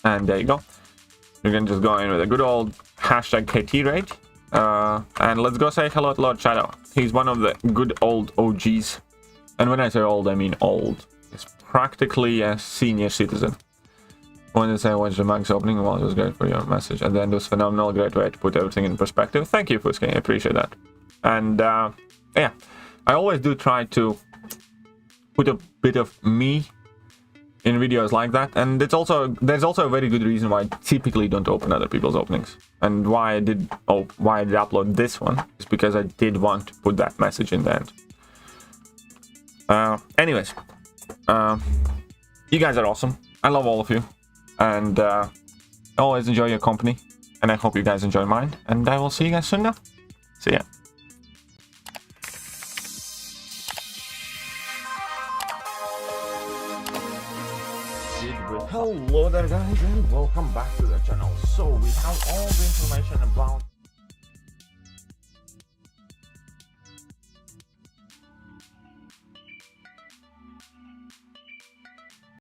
And there you go. You can just go in with a good old hashtag KT Rage. And let's go say hello to Lord Shadow. He's one of the good old OGs. And when I say old, I mean old. He's practically a senior citizen. I wanted to say I watched the Max opening. Well, it was great for your message. And then it was phenomenal. Great way to put everything in perspective. Thank you, Fuske. I appreciate that. And yeah, I always do try to put a bit of me in videos like that. And there's also a very good reason why I typically don't open other people's openings. And why I did upload this one is because I did want to put that message in the end. Anyways, you guys are awesome. I love all of you. And I always enjoy your company. And I hope you guys enjoy mine. And I will see you guys soon now. See ya. Hello there guys and welcome back to the channel. So we have all the information about